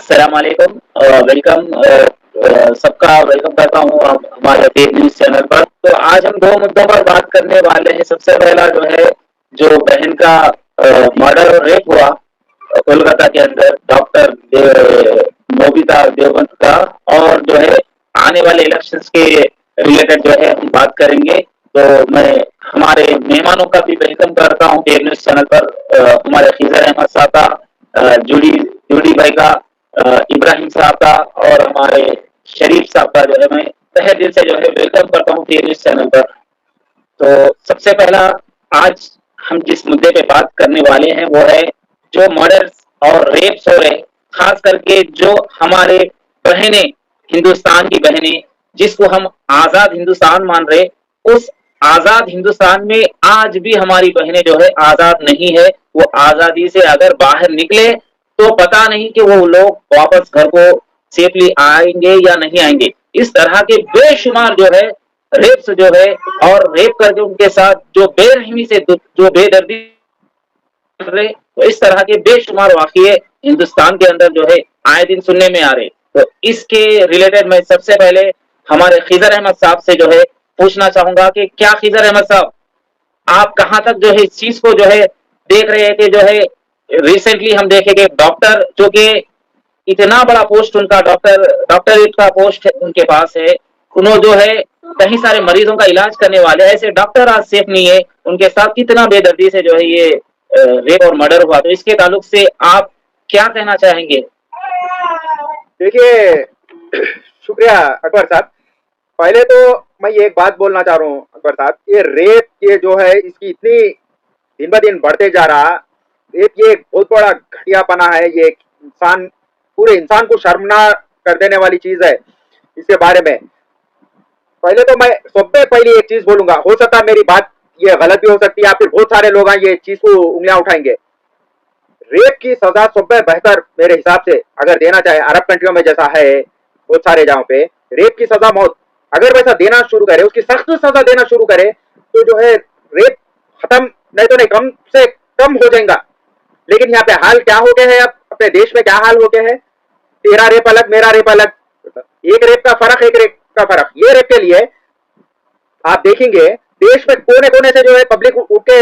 अस्सलाम वालेकुम। वेलकम, सबका वेलकम करता हूँ हमारे पेज न्यूज चैनल पर। तो आज हम दो मुद्दों पर बात करने वाले हैं। सबसे पहला जो है, जो बहन का मर्डर और रेप हुआ कोलकाता के अंदर, डॉक्टर मोबिता देवबंद का, और जो है आने वाले इलेक्शंस के रिलेटेड जो है हम बात करेंगे। तो मैं हमारे मेहमानों का भी वेलकम करता हूँ पेज न्यूज चैनल पर। हमारे खिजर अहमद साहब का, जूडी जूडी भाई का, इब्राहिम साहब का, और हमारे शरीफ साहब का जो है मैं तहे दिल से जो है वेलकम करता हूँ पेज न्यूज चैनल पर। तो सबसे पहला, आज हम जिस मुद्दे पे बात करने वाले हैं वो है जो मर्डर्स और रेप्स हो रहे, खास करके जो हमारे बहनें, हिंदुस्तान की बहनें, जिसको हम आजाद हिंदुस्तान मान रहे, उस आजाद हिंदुस्तान में आज भी हमारी बहनें जो है आजाद नहीं है। वो आजादी से अगर बाहर निकले तो पता नहीं कि वो लोग वापस घर को सेफली आएंगे या नहीं आएंगे। इस तरह के बेशुमार जो है रेप्स जो है, और रेप करके उनके साथ जो बेरहमी से जो बेदर्दी कर रहे, तो इस तरह के बेशुमार वाकये हिंदुस्तान के अंदर जो है आए दिन सुनने में आ रहे। तो इसके रिलेटेड मैं सबसे पहले हमारे खिजर अहमद साहब से जो है पूछना चाहूंगा कि क्या खिजर अहमद साहब, आप कहां तक जो है इस चीज को जो है देख रहे हैं कि जो है रिसेंटली हम देखे कि डॉक्टर जो कि इतना बड़ा पोस्ट उनका डॉक्टरेट का पोस्ट उनके पास है, उन्होंने जो है कई सारे मरीजों का इलाज करने वाले, ऐसे डॉक्टर आज सेफ नहीं है, उनके साथ कितना बेदर्दी से जो है ये रेप और मर्डर हुआ। तो इसके ताल्लुक से आप क्या कहना चाहेंगे? देखिए, शुक्रिया अकबर साहब। पहले तो मैं ये एक बात बोलना चाह रहा हूँ अकबर साहब, ये रेप ये जो है इसकी इतनी दिन ब दिन बढ़ते जा रहा, रेप ये एक बहुत बड़ा घटियापना है। ये इंसान, पूरे इंसान को शर्मनाक कर देने वाली चीज है। इसके बारे में पहले तो मैं सबसे पहले एक चीज बोलूंगा, हो सकता है मेरी बात ये गलत भी हो सकती है, या फिर बहुत सारे लोग ये चीज को उंगलियां उठाएंगे। रेप की सजा सबसे बेहतर मेरे हिसाब से अगर देना चाहे, अरब कंट्रियों में जैसा है बहुत सारे जगहों पे रेप की सजा मौत, अगर वैसा देना शुरू करे, उसकी सख्त सजा देना शुरू करे, तो जो है रेप खत्म नहीं तो नहीं कम से कम हो जाएगा। लेकिन यहाँ पे हाल क्या हो गया है, अब अपने देश में क्या हाल हो गया है, तेरा रेप अलग मेरा रेप अलग, एक रेप का फर्क एक रेप का फर्क। ये रेप के लिए आप देखेंगे देश में कोने कोने से जो है पब्लिक उठ के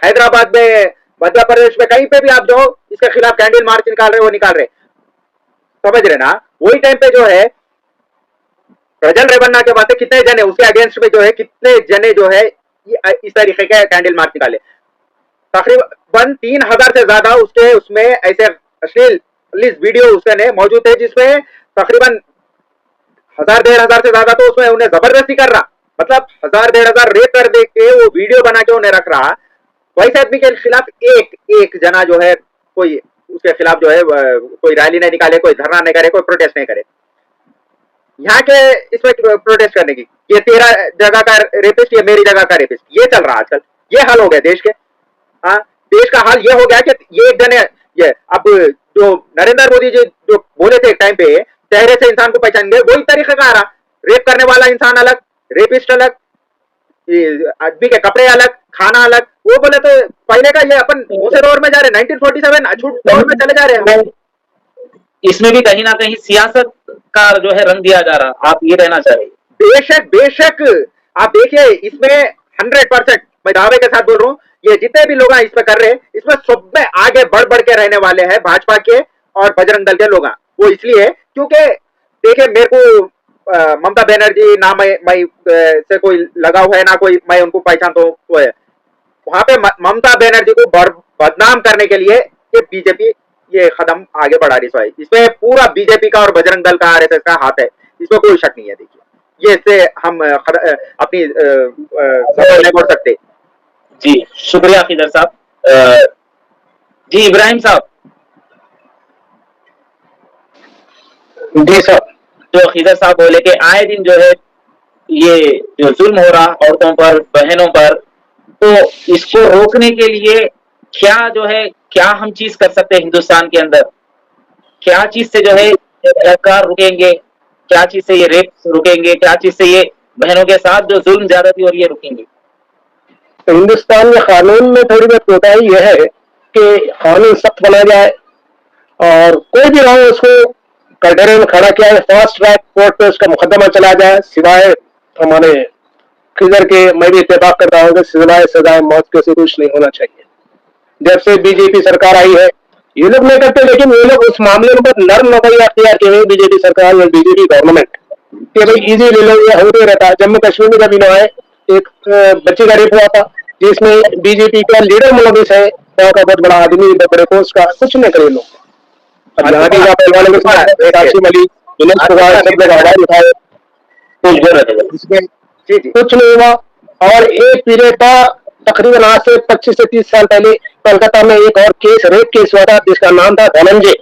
हैदराबाद में, मध्य प्रदेश में, कहीं पे भी आप जो इसके खिलाफ कैंडल मार्च निकाल रहे, वो निकाल रहे, समझ रहे ना। वही टाइम पे जो है प्रज्वल रेवन्ना के बातें कितने जने उसके अगेंस्ट में जो है, कितने जने जो है इस तरीके के कैंडल मार्च निकाले। तकरीबन 3000 से ज्यादा उसके उसमें ऐसे अश्लील वीडियो उसके मौजूद है, जिसमें तकरीबन 1000-1500 से ज्यादा तो उसमें उन्हें जबरदस्ती कर रहा, मतलब 1000-1500 रेप कर दे के वो वीडियो बना के उन्हें रख रहा। वैसे आदमी के खिलाफ एक जना जो है कोई उसके खिलाफ जो है कोई रैली नहीं निकाले, कोई धरना नहीं करे, कोई प्रोटेस्ट नहीं करे। यहाँ के इसमें प्रोटेस्ट करने की, ये तेरा जगह का रेपिस्ट, ये मेरी जगह का रेपिस्ट, ये चल रहा आजकल। ये हाल हो गया देश के। हाँ, देश का हाल ये हो गया कि ये एक जने, ये अब जो नरेंद्र मोदी जी जो बोले थे एक टाइम पे, चेहरे से इंसान को पहचानेंगे, वही तरीका का आ रहा। रेप करने वाला इंसान अलग, रेपिस्ट अलग, आदमी के कपड़े अलग, खाना अलग। वो बोले तो पहले का ये अपन उसे दौर में जा रहे, 1947 अछूत दौर में चले जा रहे हैं। इसमें भी कहीं ना कहीं सियासत का जो है रंग दिया जा रहा, आप ये कहना चाह रहे? बेशक बेशक, आप देखिए इसमें 100% मैं दावे के साथ बोल रहा हूँ, ये जितने भी लोग इसमें कर रहे हैं, इसमें सब में आगे बढ़ के रहने वाले हैं भाजपा के और बजरंग दल के लोग। वो इसलिए क्योंकि देखिए, मेरे को ममता बनर्जी ना मैं से कोई लगाव है ना कोई मैं उनको पहचानता हूँ, वो है वहां पे ममता बनर्जी को बदनाम करने के लिए ये बीजेपी ये कदम आगे बढ़ा रही है। इसमें पूरा बीजेपी का और बजरंग दल का, आरएसएस का हाथ है, इसमें कोई शक नहीं है। देखिए, ये इससे हम अपनी सफल नहीं बोल सकते। जी शुक्रिया खिदर साहब। जी इब्राहिम साहब। जी सर। जो खिदर साहब बोले कि आए दिन जो है ये जो जुल्म हो रहा औरतों पर, बहनों पर, तो इसको रोकने के लिए क्या जो है, क्या हम चीज कर सकते हैं हिंदुस्तान के अंदर? क्या चीज से जो है सरकार रुकेंगे, क्या चीज से ये रेप रुकेंगे, क्या चीज से ये बहनों के साथ जो जुल्म ज्यादती हो रही है रुकेंगे? तो हिंदुस्तान में कानून में थोड़ी बहुत कोताही यह है कि कानून सख्त बनाया जाए और कोई भी रहो उसको कटघरे में खड़ा किया, फास्ट ट्रैक कोर्ट पे उसका मुकदमा चला जाए, सिवाय हमारे खिजर के। मैं भी इत्तेफाक करता हूँ कि सिवाय सजाए मौत के से कुछ नहीं होना चाहिए। जब से बीजेपी सरकार आई है, ये लोग नहीं करते, लेकिन ये लोग उस मामले में बहुत नर्म नजरिया अख्तियार किए हुए बीजेपी सरकार या बीजेपी गवर्नमेंट कि भाई इजी ले लो, ये होते रहता है। जम्मू कश्मीर में जब इन्होंने एक बच्चे का रेप हुआ था, जिसमें बीजेपी का लीडर मुलविस है, वहाँ का बहुत बड़ा आदमी, बड़े पोस्ट का, कुछ नहीं करे लोग। अब यहाँ भी पहलवान में आसिम अली, दिनेश कुमार सब लोग आवाज उठाए, इसमें कुछ नहीं हुआ। और एक पीरियड था तकरीबन आज से 25 से 30 साल पहले कोलकाता में एक और केस, रेप केस हुआ था, जिसका नाम था धनंजय।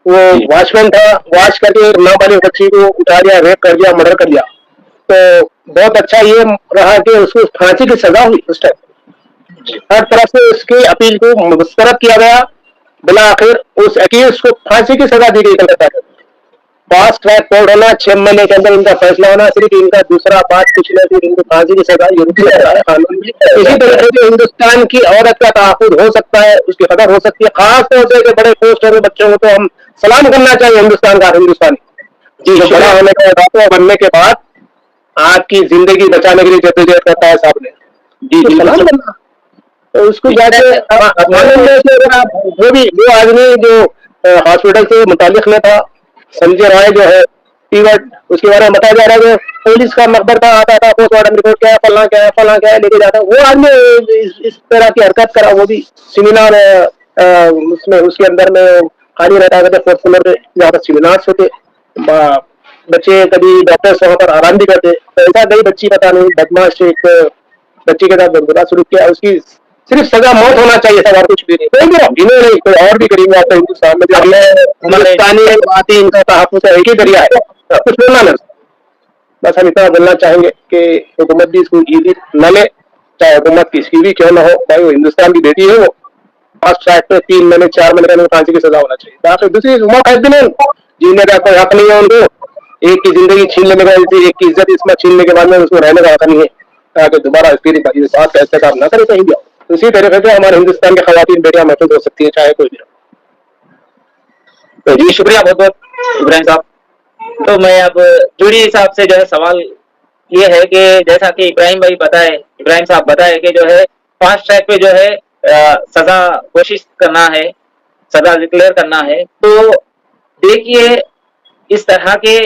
वो वॉचमैन था, वॉच करके एक नाबालिग बच्ची को उठा लिया, रेप कर दिया, मर्डर कर दिया। तो बहुत अच्छा ये रहा कि उसको फांसी की सजा हुई उस टाइम। हर तरफ से उसकी अपील को मुस्तरद किया गया, बिला आखिर उस अक्यूज को फांसी की सजा दी गई कलकत्ता में। फास्ट ट्रैक कोर्ट होना, 6 महीने के अंदर इनका फैसला होना, सिर्फ इनका दूसरा बात कुछ नहीं, फिर इनको फांसी की सजा ये कानून में। इसी तरीके से हिंदुस्तान की औरत का तहफ़्फ़ुज़ हो सकता है, उसकी कदर हो सकती है। खास तौर से बड़े पोस्ट वाले बच्चों को तो हम सलाम करना चाहिए हिंदुस्तान का, हिंदुस्तानी जी बड़ा होने के बाद, बनने के बाद आपकी जिंदगी बचाने के लिए जद्दोजहद करता है साहब ने, जी सलाम करना। तो उसको जाके वो भी वो आदमी जो हॉस्पिटल से मुतालिक में था, संजय राय जो है पीवट, उसके बारे में बताया जा रहा है कि पुलिस का मकबर था, आता था, पोस्टमार्टम रिपोर्ट क्या है, फलना क्या है, फलना क्या है, लेके जाता। वो आदमी इस तरह की हरकत करा, वो भी सेमिनार उसमें उसके अंदर में खाली रहता है, 4th फ्लोर पे जहाँ पर सेमिनार्स होते, बच्चे कभी डॉक्टर्स वहां पर आराम भी करते। तो ऐसा गई बच्ची, पता नहीं बदमाश एक बच्ची के साथ बुरा सलूक किया, उसकी सिर्फ सजा मौत होना चाहिए था, और कुछ भी नहीं। कोई भी गिने नहीं, कोई और भी करेंगे आपको हिंदुस्तान में, जो हिंदुस्तानी बात ही इनका तहफ़्फ़ुज़ एक ही जरिया है, कुछ बोलना ना। बस हम इतना बोलना चाहेंगे कि हुकूमत भी इसको ईजी न ले, चाहे हुकूमत किसी भी क्यों ना हो, भाई वो हिंदुस्तान की बेटी है, वो फास्ट ट्रैक पे 3 महीने 4 महीने में फांसी की सजा होना चाहिए। बाकी दूसरी मौत है भी नहीं, जीने का कोई हक नहीं है उनको। एक की जिंदगी छीन लेने का, एक की इज्जत इसमें छीनने के बाद में उसको रहने का हक नहीं है, ताकि दोबारा फिर बात ऐसे काम ना करे कहीं भी। इसी तरीके से हमारे हिंदुस्तान की खवातीन बेटियां महफूज हो सकती है, चाहे कोई भी। तो जी शुक्रिया बहुत बहुत इब्राहिम साहब। तो मैं अब जूरी साहब से जो है सवाल ये है कि जैसा कि इब्राहिम साहब बताए कि जो है फास्ट ट्रैक पे जो है सजा कोशिश करना है, सजा डिक्लेयर करना है। तो देखिए इस तरह के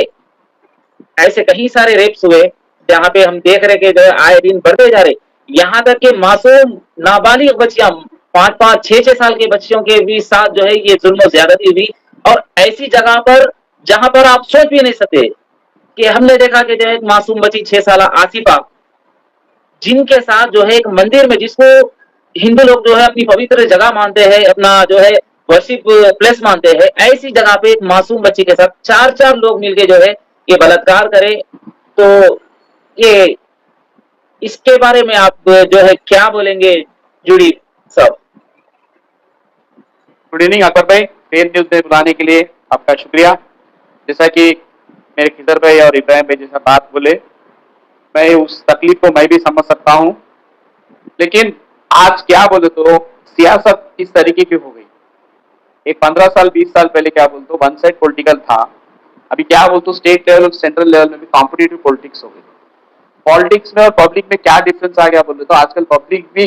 ऐसे कई सारे रेप्स हुए जहाँ पे हम देख रहे कि जो है आए दिन बढ़ते जा रहे, यहाँ तक कि मासूम नाबालिग बच्चियां 5-5, 6-6 साल के बच्चियों के भी साथ जो है ये जुल्म ज्यादती हुई। और ऐसी जगह पर जहां पर आप सोच भी नहीं सकते कि हमने देखा कि जो है एक मासूम बच्ची 6 साल आसिफा, जिनके साथ जो है एक मंदिर में, जिसको हिंदू लोग जो है अपनी पवित्र जगह मानते हैं, अपना जो है वर्शिप प्लेस मानते हैं, ऐसी जगह पे एक मासूम बच्ची के साथ 4-4 लोग मिलके जो है ये बलात्कार करे। तो ये इसके बारे में आप जो है क्या बोलेंगे जूरी साहब? गुड इवनिंग अकबर भाई, पेन न्यूज में बुलाने के लिए आपका शुक्रिया। जैसा कि मेरे खिजर भाई और इब्राहिम भाई जैसा बात बोले, मैं उस तकलीफ को मैं भी समझ सकता हूँ। लेकिन आज क्या बोले तो सियासत इस तरीके की हो गई। एक 15 साल 20 साल पहले क्या बोलते वन साइड पॉलिटिकल था, अभी क्या बोलते स्टेट लेवल और सेंट्रल लेवल में भी कॉम्पिटिटिव पॉलिटिक्स हो गई। पॉलिटिक्स में और पब्लिक में क्या डिफरेंस आ गया बोले तो आजकल पब्लिक भी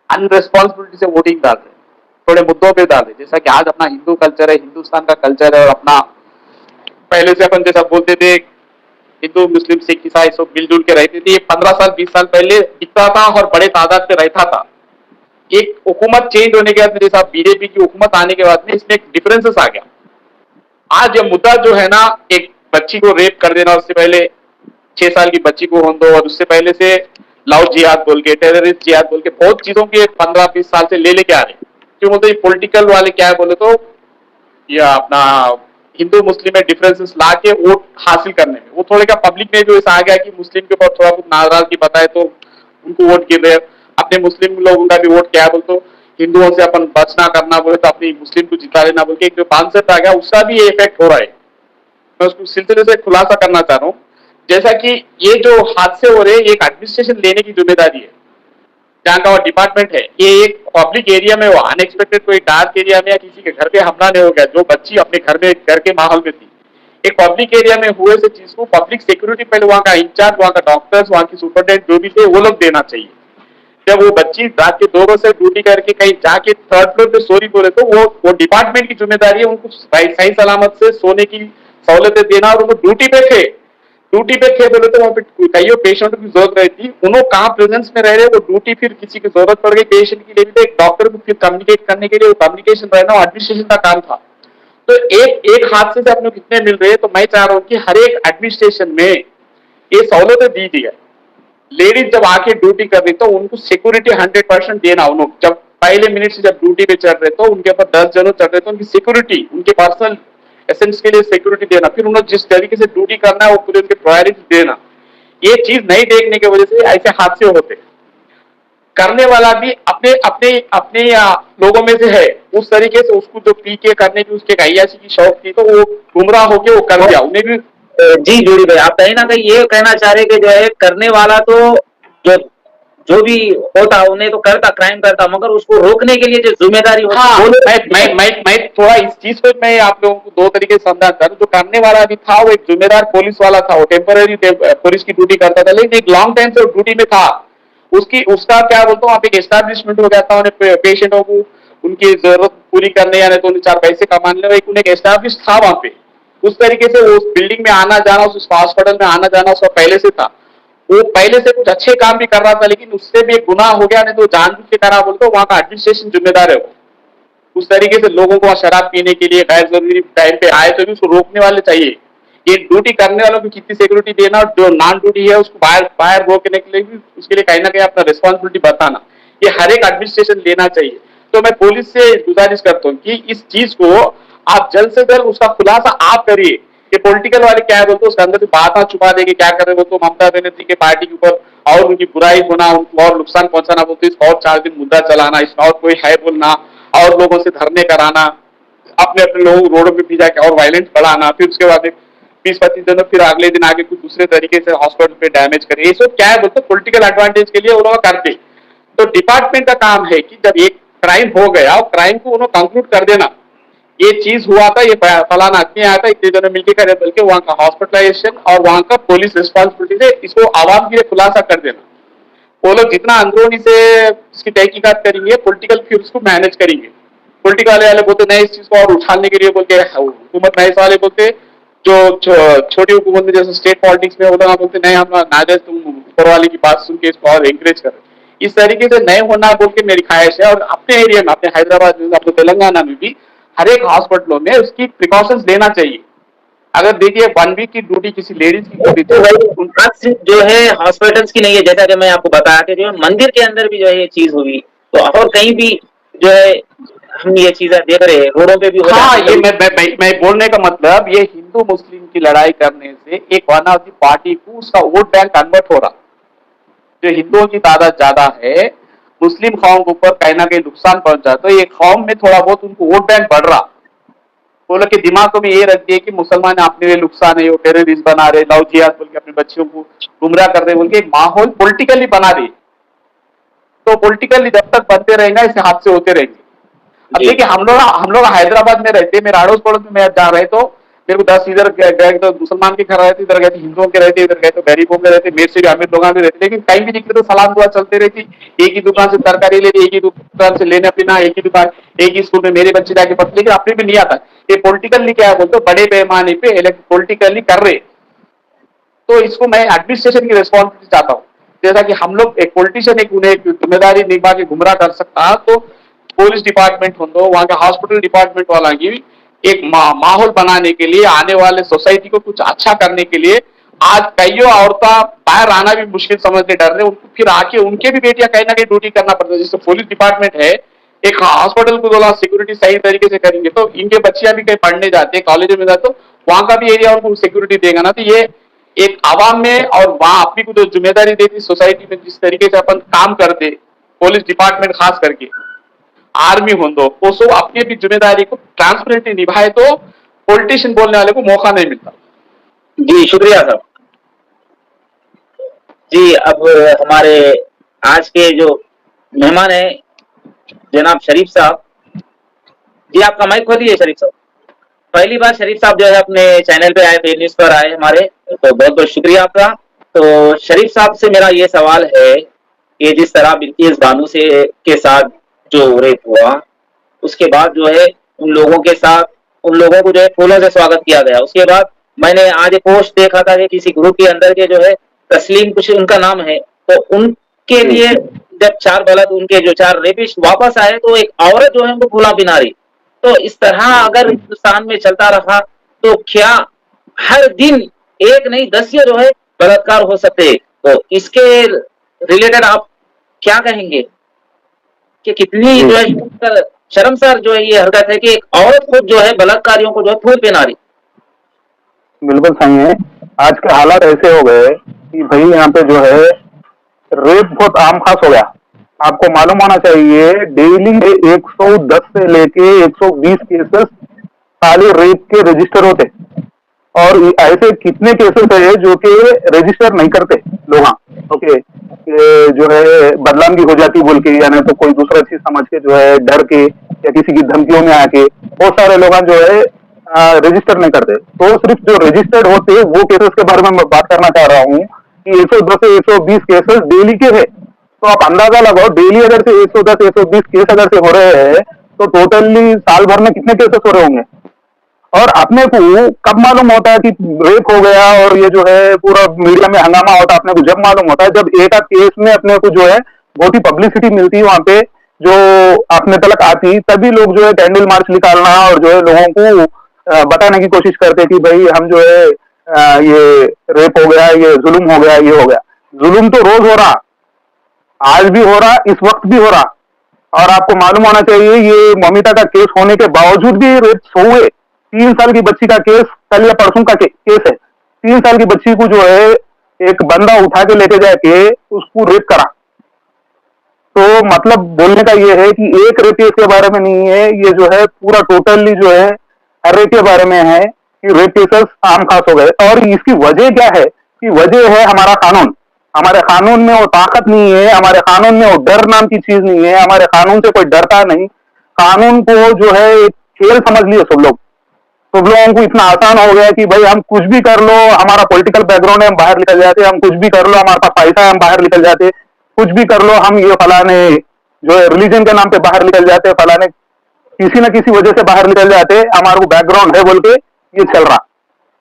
अनरेस्पॉन्सिबिलिटी से वोटिंग डाल रहे, थोड़े मुद्दों पे डाल रहे। जैसा कि आज अपना हिंदू कल्चर है, हिंदुस्तान का कल्चर है, और अपना पहले से अपन जैसा बोलते थे हिंदू मुस्लिम सिख ईसाई सब मिलजुल के रहते थे, ये 15 साल 20 साल पहले दिखता था और बड़े तादाद पे रहता था। एक हुकूमत चेंज होने के बाद में, जैसा बीजेपी की हुकूमत आने के बाद में इसमें एक डिफरेंसेस आ गया। आज ये मुद्दा जो है ना, एक बच्ची को रेप कर देना, उससे पहले 6 साल की बच्ची को होने दो, और उससे पहले से लव जिहाद बोल के, टेररिस्ट जिहाद बोल के बहुत चीजों के 15-20 साल से लेके आ रहे। क्यों बोलते हैं पॉलिटिकल वाले क्या है बोले तो या अपना हिंदू मुस्लिम में डिफरेंसेस ला के वोट हासिल करने में, वो थोड़े का पब्लिक में जो ऐसा आ गया कि मुस्लिम के ऊपर थोड़ा बहुत नाराजगी बताए तो उनको वोट गिर रहे। अपने मुस्लिम लोगों का भी वोट क्या है बोल तो हिंदुओं से अपन बचना करना बोले तो अपनी मुस्लिम को जिता लेना बोल के एक जो कॉन्सेप्ट आ गया, उसका भी ये इफेक्ट हो रहा है। मैं उसको सिलसिले से खुलासा करना चाह रहा हूँ। जैसा कि ये जो हादसे हो रहे हैं, एक एडमिनिस्ट्रेशन लेने की जिम्मेदारी है। जहाँ का वो डिपार्टमेंट है, ये एक पब्लिक एरिया में, वो अनएक्सपेक्टेड कोई डार्क एरिया में या किसी के घर पे हमला नहीं हो गया, जो बच्ची अपने घर में, घर के माहौल में थी, एक पब्लिक एरिया में हुए से चीज को पब्लिक सिक्योरिटी पहले वहाँ का इंचार्ज, वहाँ का डॉक्टर्स, वहाँ की सुपरिटेंडेंट जो भी थे वो लोग देना चाहिए। जब वो बच्ची रात के 2 बजे ड्यूटी करके कहीं जाके 3rd फ्लोर पे सो रही बोले तो वो डिपार्टमेंट की जिम्मेदारी है उनको सही सलामत से सोने की सहूलतें देना, और उनको ड्यूटी पे थे बोले तो वहाँ पे कईयों पेशेंट की जरूरत रहती, उन्होंने कहाँ प्रेजेंस में रह रहे, वो ड्यूटी फिर किसी की जरूरत पड़ गई पेशेंट के लिए भी, तो एक डॉक्टर को फिर कम्युनिकेट करने के लिए वो कम्युनिकेशन रहना एडमिनिस्ट्रेशन का काम था। तो एक हादसे से अपने कितने मिल रहे हैं, तो मैं चाह रहा हूँ कि हर एक एडमिनिस्ट्रेशन में ये सहूलतें दी जाए। लेडीज जब आके ड्यूटी कर रही तो उनको सिक्योरिटी 100% देना, उन्होंने जब पहले मिनट से जब ड्यूटी पे चढ़ रहे तो उनके ऊपर 10 जनों चढ़ रहे तो उनकी सिक्योरिटी, उनके पर्सनल एसेंस के लिए सिक्योरिटी देना, फिर उन्होंने जिस तरीके से ड्यूटी करना है वो पूरे उनके प्रायोरिटी देना। ये चीज नहीं देखने की वजह से ऐसे हादसे होते। करने वाला भी अपने अपने अपने लोगों में से है, उस तरीके से उसको जो पी के करने की उसके अय्याशी की शौक थी तो वो गुमराह होके वो कर दिया, उन्हें भी। जी जोड़ी भाई, आप कहीं ना कहीं ये कहना चाह रहे कि जो है करने वाला तो जो जो भी होता उन्हें तो करता, क्राइम करता, मगर उसको रोकने के लिए जो जिम्मेदारी होती हाँ, वो मैं थोड़ा इस चीज को मैं आप लोगों को 2 तरीके से समझाना चाहता हूँ। जो करने वाला भी था वो एक जिम्मेदार पुलिस वाला था, वो टेम्पररी पुलिस की ड्यूटी करता था, लेकिन एक लॉन्ग टाइम से वो ड्यूटी में था, उसका क्या बोलता हूँ, वहाँ पे एक एस्टैब्लिशमेंट हो गया था, उन्हें पेशेंटों को उनकी जरूरत पूरी करने या नहीं तो उन्हें 4 पैसे कमाने, उन्हें एक एस्टैब्लिश था वहाँ पे। उस तरीके से वो उस बिल्डिंग में आना जाना, उस हॉस्पिटल में आना जाना उसका पहले से था, वो पहले से कुछ अच्छे काम भी कर रहा था, लेकिन उससे भी एक गुनाह हो गया, नहीं तो जानबूझ के करा बोलते वहाँ का एडमिनिस्ट्रेशन जिम्मेदार है वो। उस तरीके से लोगों को शराब पीने के लिए गैर जरूरी टाइम पे आए तो भी उसको रोकने वाले चाहिए। ये ड्यूटी करने वालों को कितनी सिक्योरिटी देना, और जो नॉन ड्यूटी है उसको बाहर रोकने के लिए भी उसके लिए कहीं ना कहीं अपना रिस्पॉन्सिबिलिटी बताना, ये हर एक एडमिनिस्ट्रेशन लेना चाहिए। तो मैं पुलिस से गुजारिश करता हूँ कि इस चीज को आप जल्द से जल्द उसका खुलासा आप करिए। ये पॉलिटिकल वाले क्या है बोलते उसके अंदर से बात छुपा देंगे, क्या कर रहे हो तो ममता बनर्जी के पार्टी के ऊपर और उनकी बुराई होना, उनको और नुकसान पहुंचाना बोलते, इसको और 4 दिन मुद्दा चलाना, इसमें और कोई है बोलना, और लोगों से धरने कराना, अपने अपने लोगों रोडों पे भी जाके और वायलेंस बढ़ाना, फिर उसके बाद 20-25 दिनों फिर अगले दिन आगे कुछ दूसरे तरीके से हॉस्पिटल पे डैमेज करे, ये सब क्या है बोलते पॉलिटिकल एडवांटेज के लिए वो लोग करते। तो डिपार्टमेंट का काम है कि जब एक क्राइम हो गया और क्राइम को उन्होंने कंक्लूड कर देना, ये चीज हुआ था, ये फलाना आदमी आया था, इतने जनों मिलकर करे, बल्कि वहाँ का हॉस्पिटलाइजेशन और वहाँ का पुलिस रिस्पॉन्सिबिलिटी से इसको आवाम के लिए खुलासा कर देना। वो लोग जितना अंदरूनी से इसकी तहकीकात करेंगे, पॉलिटिकल फिर उसको मैनेज करेंगे। पॉलिटिकल वाले बोलते नहीं इस चीज को और उछालने के लिए बोलते, हुकूमत नहीं वाले बोलते, जो छोटी हुकूमत में जैसे स्टेट पॉलिटिक्स में होता बोलते नहीं हम नाजायज तुम ऊपर वाले की बात सुन के इसको और एंकरेज कर। इस तरीके से नहीं होना बोल के मेरी ख्वाहिश है। और अपने एरिया में, अपने हैदराबाद में, अपने तेलंगाना में भी हर एक हॉस्पिटलों में उसकी प्रिकॉशंस लेना चाहिए। अगर देखिए 1 वीक की ड्यूटी किसी लेडीज की ड्यूटी तो भाई जो है हॉस्पिटल्स की नहीं है, जैसा कि मैं आपको बताया कि जो है मंदिर के अंदर भी जो है ये चीज हुई, तो और कहीं भी जो है हम ये चीजें देख रहे हैं, रोडों पे भी हो हाँ, रहा है। ये मैं बोलने का मतलब ये हिंदू मुस्लिम की लड़ाई करने से एक वन ऑफ दी पार्टी को उसका वोट बैंक कन्वर्ट हो रहा। जो हिंदुओं की तादाद ज्यादा है, मुस्लिम कौम के ऊपर कहीं ना कहीं नुकसान पहुंचा, तो ये कौम में थोड़ा बहुत उनको वोट बैंक बढ़ रहा। वो लोग के दिमागों में ये रख दिए कि मुसलमान अपने लिए नुकसान है, वो टेररिस्ट बना रहे, लव जिहाद बोल के अपने बच्चों को गुमराह कर रहे बोल के एक माहौल पॉलिटिकली बना रहे। तो पॉलिटिकली जब तक बनते रहेंगे ऐसे हादसे होते रहेंगे। अब देखिए हम लोग हैदराबाद में रहते, मेरे अड़ोस पड़ोस में मैं जा रहे तो मेरे को 10 इधर गए तो मुसलमान के घर रहते, इधर गए तो हिंदुओं के रहते, इधर गए तो गरीबों के रहते, मेरे से भी अमीर लोग भी रहते, लेकिन कहीं भी निकले तो सलाम दुआ चलते रहती। एक ही दुकान से तरकारी लेते, एक ही दुकान से लेना पीना, एक ही दुकान, एक ही स्कूल में मेरे बच्चे जाके पढ़ते, लेकिन अपने भी नहीं आता। ये पॉलिटिकली क्या है बोलते बड़े पैमाने पे पॉलिटिकली कर रहे। तो इसको मैं एडमिनिस्ट्रेशन की रिस्पॉन्सिबिलिटी चाहता हूँ। जैसा कि हम लोग एक पॉलिटिशियन एक उन्हें जिम्मेदारी निभा के गुमराह कर सकता, तो पुलिस डिपार्टमेंट हो, वहां का हॉस्पिटल डिपार्टमेंट वाला की एक माहौल बनाने के लिए, आने वाले सोसाइटी को कुछ अच्छा करने के लिए। आज कईयों औरतें बाहर आना भी मुश्किल समझते डर रहे, उनको फिर आके उनके भी बेटियां कहीं ना कहीं ड्यूटी करना पड़ता है। जैसे पुलिस डिपार्टमेंट है, एक हॉस्पिटल को बोला सिक्योरिटी सही तरीके से करेंगे तो इनके बच्चियां भी कहीं पढ़ने जाते हैं, कॉलेज में जाते, तो वहां का भी एरिया उनको सिक्योरिटी देगा ना। तो ये एक आवाम में और वहां अपनी को जो जिम्मेदारी देती सोसाइटी में, जिस तरीके से अपन काम करते, पुलिस डिपार्टमेंट खास करके, आर्मी हो दो, वो सब अपनी भी जिम्मेदारी को ट्रांसपेरेंटली निभाए तो पॉलिटिशियन बोलने वाले को मौका नहीं मिलता। जी शुक्रिया साहब। जी अब हमारे आज के जो मेहमान है जनाब शरीफ साहब। जी आपका माइक खोलिए शरीफ साहब। पहली बार शरीफ साहब जो है अपने चैनल पे आए, पेज न्यूज पर आए हमारे, तो बहुत बहुत शुक्रिया आपका। तो शरीफ साहब से मेरा ये सवाल है कि जिस तरह बिल्किस बानो से के साथ जो रेप हुआ, उसके बाद जो है उन लोगों के साथ उन लोगों को जो है फूलों से स्वागत किया गया। उसके बाद मैंने आज एक पोस्ट देखा था कि किसी ग्रुप के अंदर के जो है तस्लीम कुछ उनका नाम है, तो उनके लिए जब 4 गलत उनके जो 4 रेपिस्ट वापस आए तो एक औरत जो है उनको फूला पिना रही। तो इस तरह अगर हिंदुस्तान में चलता रहा तो क्या हर दिन एक नहीं 10 जो है बलात्कार हो सकते? तो इसके रिलेटेड आप क्या कहेंगे कि कितनी जो है शर्मसार जो है ये हरकत है कि एक औरत खुद जो है बलात्कारियों को जो है फूल पिना रही। बिल्कुल सही है। आज के हालात ऐसे हो गए कि भाई यहाँ पे जो है रेप बहुत आम खास हो गया। आपको मालूम होना चाहिए डेली 110 से लेके 120 केसेस खाली रेप के रजिस्टर होते, और ऐसे कितने केसेस है जो कि रजिस्टर नहीं करते लोग। ओके, जो है बदनाम की हो जाती बोल के, या नहीं तो कोई दूसरा चीज समझ के जो है डर के या किसी की धमकियों में आके बहुत सारे लोग जो है रजिस्टर नहीं करते। तो सिर्फ जो रजिस्टर्ड होते वो केसेस के बारे में मैं बात करना चाह रहा हूँ कि 110 से 120 केसेस डेली के है। तो आप अंदाजा लगाओ डेली अगर से 110 120 केस अगर से हो रहे हैं तो टोटली साल भर में कितने केसेस हो रहे होंगे। और अपने को कब मालूम होता है कि रेप हो गया और ये जो है पूरा मीडिया में हंगामा होता है, अपने को जब मालूम होता है जब एक आध केस में अपने को जो है बहुत ही पब्लिसिटी मिलती है वहां पे जो अपने तलक आती, तभी लोग जो है कैंडल मार्च निकालना और जो है लोगों को बताने की कोशिश करते कि भाई हम जो है ये रेप हो गया, ये जुल्म हो गया, ये हो गया। जुल्म तो रोज हो रहा, आज भी हो रहा, इस वक्त भी हो रहा। और आपको मालूम होना चाहिए ये ममिता का केस होने के बावजूद भी रेप हुए। 3 साल की बच्ची का केस कल या परसों का केस है। 3 साल की बच्ची को जो है एक बंदा उठा के लेके जाके उसको रेप करा। तो मतलब बोलने का ये है कि एक रेप केस के बारे में नहीं है, ये जो है पूरा टोटली जो है हर रेप के बारे में है कि रेप केसेस आम खास हो गए। और इसकी वजह क्या है कि वजह है हमारा कानून। हमारे कानून में वो ताकत नहीं है, हमारे कानून में वो डर नाम की चीज नहीं है, हमारे कानून से कोई डरता नहीं। कानून को जो है एक खेल समझ लिए सब लोग। सब लोगों को इतना आसान हो गया कि भाई हम कुछ भी कर लो, हमारा पॉलिटिकल बैकग्राउंड है हम बाहर निकल जाते, हम कुछ भी कर लो हमारे पास पैसा है हम बाहर निकल जाते, कुछ भी कर लो हम ये फलाने जो है रिलीजन के नाम पे बाहर निकल जाते, फलाने किसी न किसी वजह से बाहर निकल जाते, हमारे को बैकग्राउंड है बोल के ये चल रहा।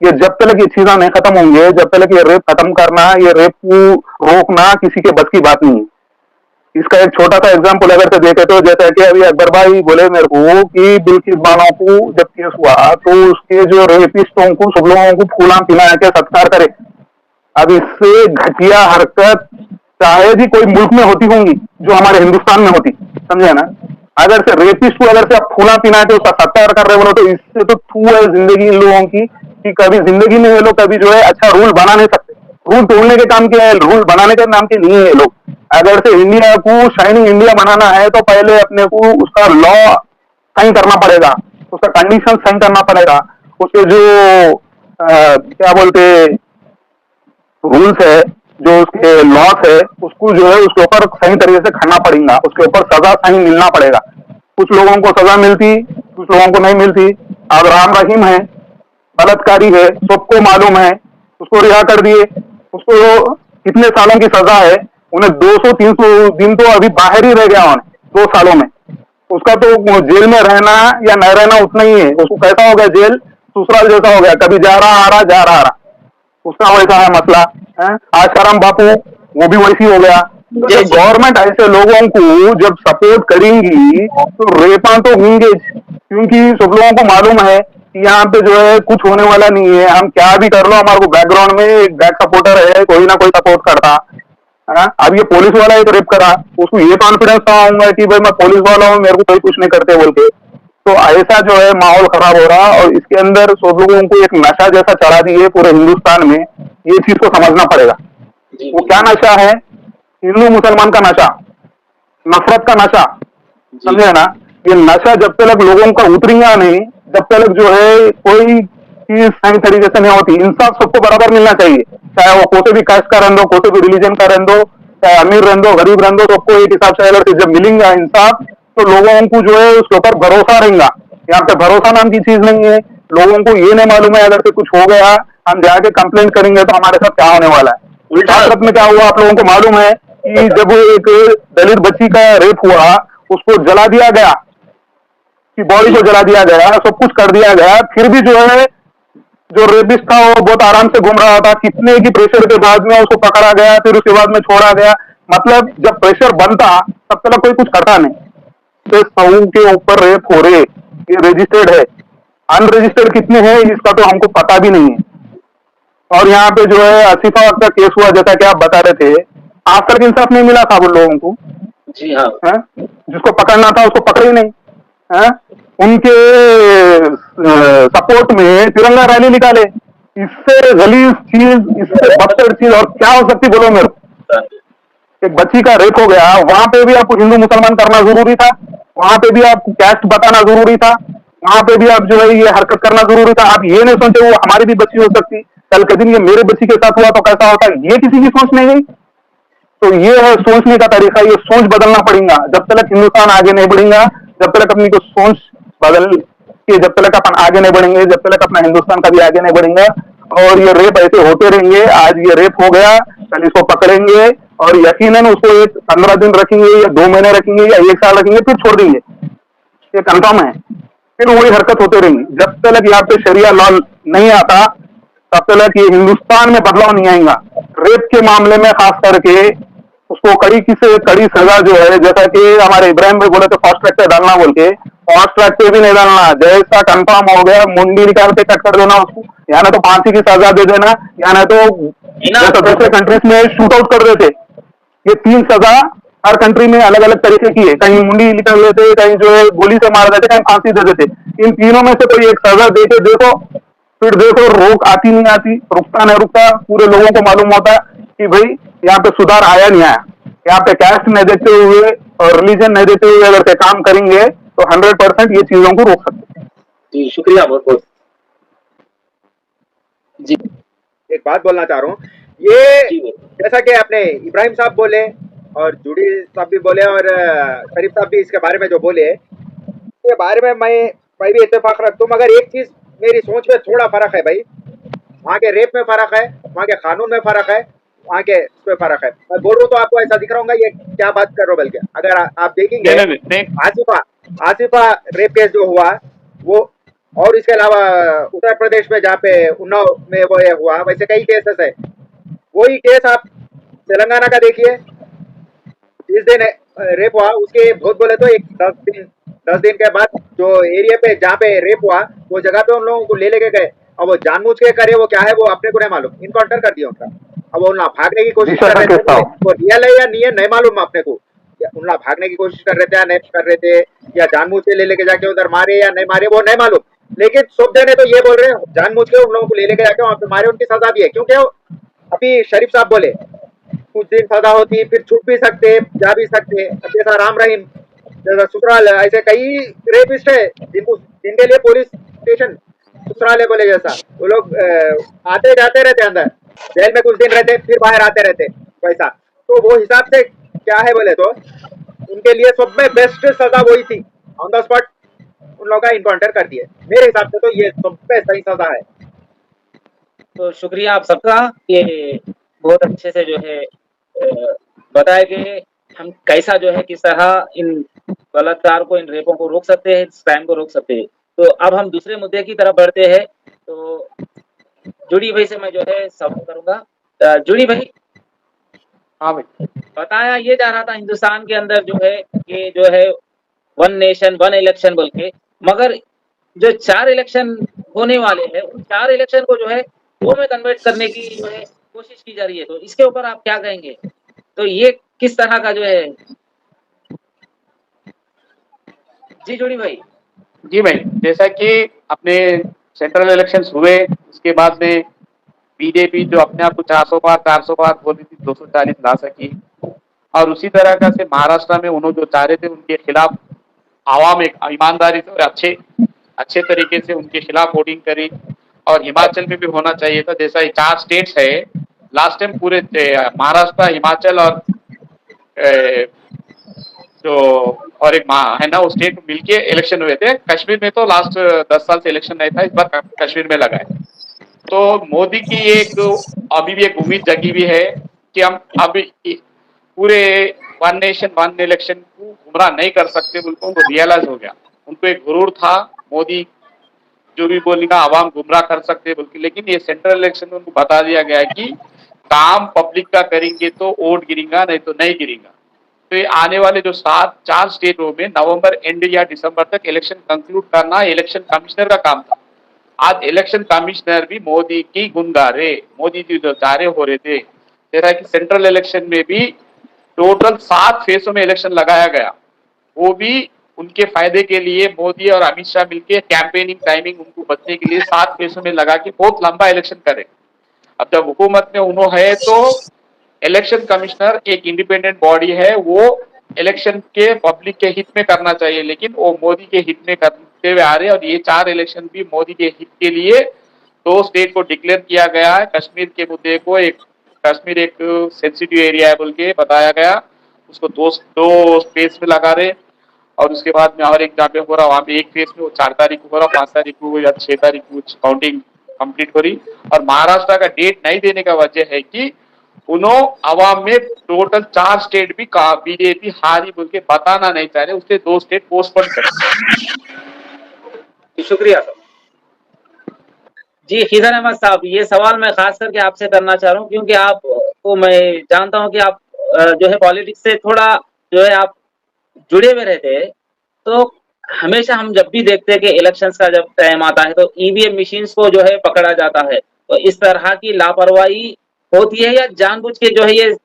ये जब तक ये चीजें नहीं खत्म होंगे, जब तक ये रेप खत्म करना, ये रेप को रोकना किसी के बस की बात नहीं है। इसका एक छोटा सा एग्जाम्पल अगर से देखे तो जैसे कि अभी अकबर भाई बोले मेरे को कि बिल्किस बानो को जब केस हुआ तो उसके जो रेपिस्टों को सब लोगों को फूला पिला के सत्कार करे। अब इससे घटिया हरकत चाहे भी कोई मुल्क में होती होंगी जो हमारे हिंदुस्तान में होती, समझे ना। अगर से रेपिस्ट को अगर से आप फूला पिना के उसका सत्कार कर रहे बोलो तो इससे तो थू है जिंदगी इन लोगों की कि कभी जिंदगी में ये लोग कभी जो है अच्छा रूल बना नहीं सकते। रूल तोड़ने के काम के है, रूल बनाने के नाम के नहीं है लोग। अगर से इंडिया को शाइनिंग इंडिया बनाना है तो पहले अपने को उसका लॉ साइन करना पड़ेगा, उसका कंडीशन साइन करना पड़ेगा, उसके जो क्या बोलते रूल्स है, जो उसके लॉस है उसको जो है उसके ऊपर सही तरीके से खड़ना पड़ेगा, उसके ऊपर सजा सही मिलना पड़ेगा। कुछ लोगों को सजा मिलती, कुछ लोगों को नहीं मिलती। अब राम रहीम है, बलात्कारी है, सबको मालूम है, उसको रिहा कर दिए। उसको कितने सालों की सजा है, उन्हें 200-300 दिन तो अभी बाहर ही रह गया उन्हें 2 सालों में। उसका तो जेल में रहना या न रहना उतना ही है। उसको कैसा हो गया जेल, ससुराल जैसा हो गया, कभी जा रहा आ रहा जा रहा आ रहा, उसका वैसा है मसला है। आशाराम बापू वो भी वैसी हो गया। जब गवर्नमेंट ऐसे लोगों को जब सपोर्ट करेंगी तो रेपा तो होंगे, क्योंकि सब लोगों को मालूम है कि यहाँ पे जो है कुछ होने वाला नहीं है। हम क्या भी कर लो हमारे को बैकग्राउंड में एक बैक सपोर्टर है, कोई ना कोई सपोर्ट करता है। अब ये पुलिस वाला एक रेप करा, उसको ये कॉन्फिडेंस था होगा कि भाई मैं पुलिस वाला हूँ, मेरे को कोई कुछ नहीं करते बोल के। तो ऐसा जो है माहौल खराब हो रहा, और इसके अंदर सब लोगों को एक नशा जैसा चढ़ा दिए पूरे हिंदुस्तान में। ये चीज को समझना पड़ेगा। वो क्या नशा है, हिंदू मुसलमान का नशा, नफरत का नशा, समझे ना। ये नशा जब तक लोगों का उतरेगा नहीं, जब तक जो है कोई चीज सही तरीके से नहीं होती। इंसाफ सबको बराबर मिलना चाहिए, चाहे वो कोई भी कास्ट का रहने दो, कोई भी रिलीजन का रहने दो, चाहे अमीर रहने दो गरीब रहने दो, सबको एक हिसाब से अगर जब मिलेंगे इंसाफ तो लोगों को जो है उसके ऊपर भरोसा रहेगा। यहाँ पे भरोसा नाम की चीज नहीं है। लोगों को ये नहीं मालूम है अगर से कुछ हो गया हम जाके कंप्लेंट करेंगे तो हमारे साथ क्या होने वाला है। उल्टा हाथरस में क्या हुआ आप लोगों को मालूम है कि जब एक दलित बच्ची का रेप हुआ उसको जला दिया गया, कि बॉडी को जला दिया गया, सब कुछ कर दिया गया, फिर भी जो है जो रेपिस्ट था वो बहुत आराम से घूम रहा था। कितने की प्रेशर के बाद में उसको पकड़ा गया, फिर उसके बाद में छोड़ा गया। मतलब जब प्रेशर बनता तब तक कोई कुछ करता नहीं। तो 100 के ऊपर रेप हो रहे, ये रजिस्टर्ड है। अनरजिस्टर्ड कितने हैं इसका तो हमको पता भी नहीं है। और यहाँ पे जो है आसिफा का केस हुआ जैसा कि आप बता रहे थे, आज तक इंसाफ नहीं मिला था उन लोगों को। जी हाँ, है? जिसको पकड़ना था उसको पकड़े ही नहीं है? उनके सपोर्ट में तिरंगा रैली निकाले। इससे गलीज चीज, इससे बदतर चीज और क्या हो सकती बोलो मेरे को। एक बच्ची का रेप हो गया, वहां पे भी आपको हिंदू मुसलमान करना जरूरी था, वहां पे भी आपको कैस्ट बताना जरूरी था, वहां पे भी आप जो है ये हरकत करना जरूरी था। आप ये नहीं सोचते वो हमारी भी बच्ची हो सकती, कल के दिन ये मेरे बच्ची के साथ हुआ तो कैसा होता, ये किसी की सोच नहीं गई। तो ये है सोचने का तरीका, ये सोच बदलना पड़ेगा। जब तक हिंदुस्तान आगे नहीं बढ़ेगा, जब तक अपनी को सोच बदल के, जब तक अपन आगे नहीं बढ़ेंगे, जब तक अपना हिंदुस्तान कभी आगे नहीं बढ़ेगा। और ये रेप ऐसे होते रहेंगे। आज ये रेप हो गया, कल इसको पकड़ेंगे और यकीनन उसको एक 15 दिन रखेंगे या 2 महीने रखेंगे या 1 साल रखेंगे, फिर छोड़ देंगे, ये कंफर्म है। फिर वही हरकत होते रहेंगी। जब तक यहाँ पे शरिया लॉ नहीं आता तब तक ये हिंदुस्तान में बदलाव नहीं आएगा। रेप के मामले में खास करके उसको कड़ी से कड़ी सजा जो है, जैसा कि हमारे इब्राहिम भाई बोले तो फास्ट ट्रैक पे डालना बोल के, फास्ट ट्रैक पे भी नहीं डालना। जैसा कंफर्म हो गया मुंडी निकाल के कट कर देना उसको, या ना तो फांसी की सजा दे देना, या ना तो जैसा दूसरे कंट्रीज में शूट आउट कर देते। ये 3 सजा हर कंट्री में अलग अलग तरीके की है। कहीं मुंडी निकाल देते, कहीं जो है गोली से मार देते, कहीं फांसी दे देते। इन तीनों में से कोई एक सजा दे के देखो, फिर देखो रोक आती नहीं आती, रुकता नहीं रुकता। पूरे लोगों को मालूम होता कि भाई यहाँ पे सुधार आया नहीं आया। यहाँ पे कैस्ट नहीं देते हुए और रिलीजन नहीं देते हुए अगर से काम करेंगे तो 100% ये चीजों को रोक सकते हैं। जी शुक्रिया बहुत बहुत। जी एक बात बोलना चाह रहा हूँ, ये जी जैसा कि आपने इब्राहिम साहब बोले और जूडी साहब भी बोले और शरीफ साहब भी इसके बारे में जो बोले, इसके बारे में मैं भी इत्तेफाक रखता हूँ। मगर एक चीज मेरी सोच में थोड़ा फर्क है भाई। वहाँ के रेप में फर्क है, वहाँ के कानून में फर्क है, वहाँ के उसमें फर्क है। मैं बोल रहा हूँ तो आपको ऐसा दिख रहा होगा ये क्या बात कर रहे हो। बल्कि अगर आप देखेंगे आसिफा रेप केस जो हुआ वो, और इसके अलावा उत्तर प्रदेश में जहाँ पे उन्नाव में वो ये हुआ, वैसे कई केसेस है। वही केस आप तेलंगाना का देखिए, जिस दिन रेप हुआ उसके बहुत बोले तो एक 10 दिन के बाद जो एरिया पे जहाँ पे रेप हुआ वो जगह पे उन लोगों को ले लेके गए। अब वो जानबूझ के करे वो क्या है वो अपने को नहीं मालूम, इनकाउंटर कर दिया उनका। अब वो उनका भागने की कोशिश कर रहे थे, वो रियल है या नहीं है नहीं मालूम अपने को। उनका भागने की कोशिश कर रहे थे या नहीं कर रहे थे, या जानबूझ के ले लेके जाके उधर मारे या नहीं मारे वो नहीं मालूम। लेकिन सब जने तो ये बोल रहे हैं जानबूझ के उन लोगों को ले लेके जाके वहां पे मारे, उनकी सजा दी है। क्योंकि अभी शरीफ साहब बोले कुछ दिन सजा होती फिर छूट भी सकते, जा भी सकते। जैसा राम रहीम, जैसा ससुराल, ऐसे कई रेपिस्ट है जिनके लिए पुलिस स्टेशन ससुराल बोले जैसा वो लोग आते जाते रहते, अंदर जेल में कुछ दिन रहते फिर बाहर आते रहते वैसा। तो वो हिसाब से क्या है बोले तो उनके लिए सब में बेस्ट सजा वही थी, ऑन द स्पॉट उन लोगों का इनकाउंटर कर दिए। मेरे हिसाब से तो ये सब पे सही सजा है। तो शुक्रिया आप सबका, ये बहुत अच्छे से जो है बताया कि हम कैसा जो है किस तरह इन बलात्कार को, इन रेपों को रोक सकते हैं, इस क्राइम को रोक सकते हैं। तो अब हम दूसरे मुद्दे की तरफ बढ़ते हैं। तो जुड़ी भाई से मैं जो है सवाल करूंगा। जुड़ी भाई, हाँ भाई, बताया ये जा रहा था हिंदुस्तान के अंदर जो है ये जो है 1 नेशन 1 इलेक्शन बोल के, मगर जो 4 इलेक्शन होने वाले हैं उन 4 इलेक्शन को जो है वो में कन्वर्ट करने की जो है कोशिश की जा रही है। तो इसके ऊपर आप क्या कहेंगे? तो ये किस तरह का जो है? जी जुड़ी भाई। जी भाई, जैसा कि अपने सेंट्रल इलेक्शंस हुए उसके बाद में बीजेपी जो अपने आप को 400 पार बोल रही थी 240 ला सकी, और उसी तरह का से महाराष्ट्र में उन्होंने जो चाह रहे थे उनके खिलाफ आवाम एक ईमानदारी से और अच्छे तरीके से उनके खिलाफ वोटिंग करी। और हिमाचल में भी होना चाहिए था, जैसा ये 4 स्टेट्स है लास्ट टाइम पूरे महाराष्ट्र, हिमाचल और जो और एक है ना, वो स्टेट मिलके इलेक्शन हुए थे। कश्मीर में तो लास्ट 10 साल से इलेक्शन नहीं था, इस बार कश्मीर में लगा है। तो मोदी की एक अभी भी एक उम्मीद जगी हुई है कि हम अभी पूरे वन नेशन वन इलेक्शन को गुमराह नहीं कर सकते, बिल्कुल उनको रियलाइज हो गया। उनको एक गुरूर था, मोदी जो भी बोलेगा आवाम गुमराह कर सकते हैं बल्कि, लेकिन ये सेंट्रल इलेक्शन में उनको बता दिया गया है कि काम पब्लिक का करेंगे तो वोट गिरेगा, नहीं तो नहीं गिरेगा। तो ये आने वाले जो 4 स्टेटों में नवंबर एंड या दिसंबर तक इलेक्शन कंक्लूड करना इलेक्शन कमिश्नर का काम था। आज इलेक्शन कमिश्नर भी मोदी की गुण गा रहे, मोदी जी जो चारे हो रहे थे। जैसा कि सेंट्रल इलेक्शन में भी टोटल 7 फेसों में इलेक्शन लगाया गया, वो भी उनके फायदे के लिए मोदी और अमित शाह मिलकर कैंपेनिंग टाइमिंग उनको बचने के लिए 7 फेसों में लगा के बहुत लंबा इलेक्शन करे। अब जब हुकूमत में उन्होंने है तो इलेक्शन कमिश्नर एक इंडिपेंडेंट बॉडी है, वो इलेक्शन के पब्लिक के हित में करना चाहिए, लेकिन वो मोदी के हित में करते हुए आ रहे हैं। और ये 4 इलेक्शन भी मोदी के हित के लिए 2 स्टेट को डिक्लेयर किया गया है। कश्मीर के मुद्दे को कश्मीर एक सेंसिटिव एरिया है बोल के बताया गया, उसको दो फेज में लगा रहे। और उसके बाद में और एक जहाँ पे हो रहा, वहां पे एक फेज में वो 4 तारीख को हो रहा, 5 तारीख को या 6 तारीख को काउंटिंग कंप्लीट हो रही। और महाराष्ट्र का डेट नहीं देने का वजह है कि उन्होंने आवाम में टोटल 4 स्टेट भी बीजेपी हारी बोल के बताना नहीं चाह रहे, उससे 2 स्टेट पोस्टपोन कर। शुक्रिया सर। जी खिजर अहमद साहब, ये सवाल मैं खास करके आपसे करना चाह रहा हूँ क्योंकि आपको मैं जानता हूँ कि आप जो है पॉलिटिक्स से थोड़ा जो है आप जुड़े हुए रहते हैं। तो हमेशा हम जब भी देखते हैं कि इलेक्शंस का जब टाइम आता है तो ईवीएम मशीन्स को जो है पकड़ा जाता है। तो इस तरह की लापरवाही होती है या जानबूझ के जो है ये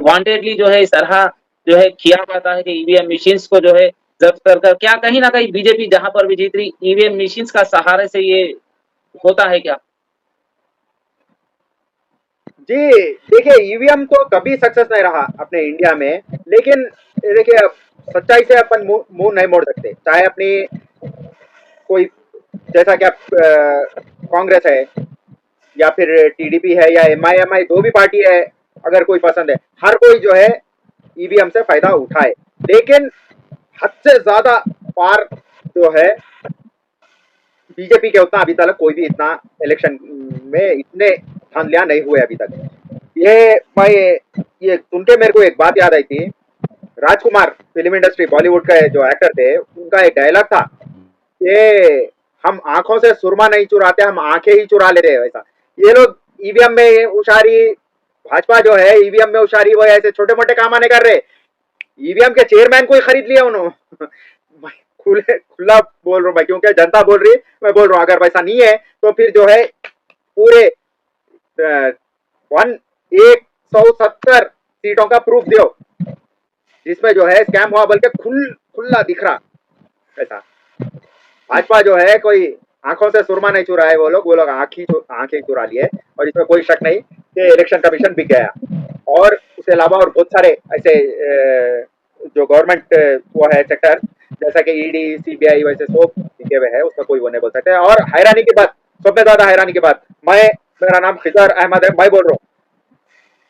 वांटेडली जो है इस तरह जो है किया जाता है कि ईवीएम मशीन्स को जो है जब्त कर क्या कहीं ना कहीं बीजेपी जहां पर भी जीत रही ईवीएम मशीन्स का सहारे से ये होता है क्या? जी देखिए, ईवीएम तो कभी सक्सेस नहीं रहा अपने इंडिया में, लेकिन देखिए अब सच्चाई से अपन मुंह नहीं मोड़ सकते। चाहे अपनी कोई जैसा कि आप कांग्रेस है या फिर टीडीपी है या एमआईएमआई, जो भी पार्टी है, अगर कोई पसंद है, हर कोई जो है ईवीएम से फायदा उठाए, लेकिन हद से ज्यादा पार जो है बीजेपी के उतना अभी तक कोई भी इतना इलेक्शन में इतने धांधलियां नहीं हुए अभी तक। ये सुन के मेरे को एक बात याद आई थी। राजकुमार फिल्म इंडस्ट्री बॉलीवुड के जो एक्टर थे, उनका एक डायलॉग था, ये हम आंखों से सुरमा नहीं चुराते, हम आंखें ही चुरा लेते हैं। वैसा ये लोग ईवीएम में उशारी, भाजपा जो है ईवीएम में उशारी, वो ऐसे छोटे मोटे काम आने कर रहे, ईवीएम के चेयरमैन को ही खरीद लिया उन्होंने। खुला बोल रहा हूँ भाई, क्योंकि जनता बोल रही, मैं बोल रहा हूँ अगर वैसा नहीं है तो फिर जो है पूरे 170 सीटों का प्रूफ दो जिसमें जो है स्कैम हुआ, बल्कि खुला दिख रहा। ऐसा भाजपा जो है कोई आंखों से सुरमा नहीं चुरा है, वो लोग आंखें चुरा लिए, और इसमें कोई शक नहीं कि इलेक्शन कमीशन बिक गया। और उसके अलावा और बहुत सारे ऐसे जो गवर्नमेंट वो है सेक्टर, जैसा कि ईडी सीबीआई, वैसे सब बिके हुए है, उसमें कोई वो नहीं बोल सकते। और हैरानी की बात, सबसे ज्यादा हैरानी की बात, मेरा नाम खिजर अहमद है, मैं बोल रहा हूँ,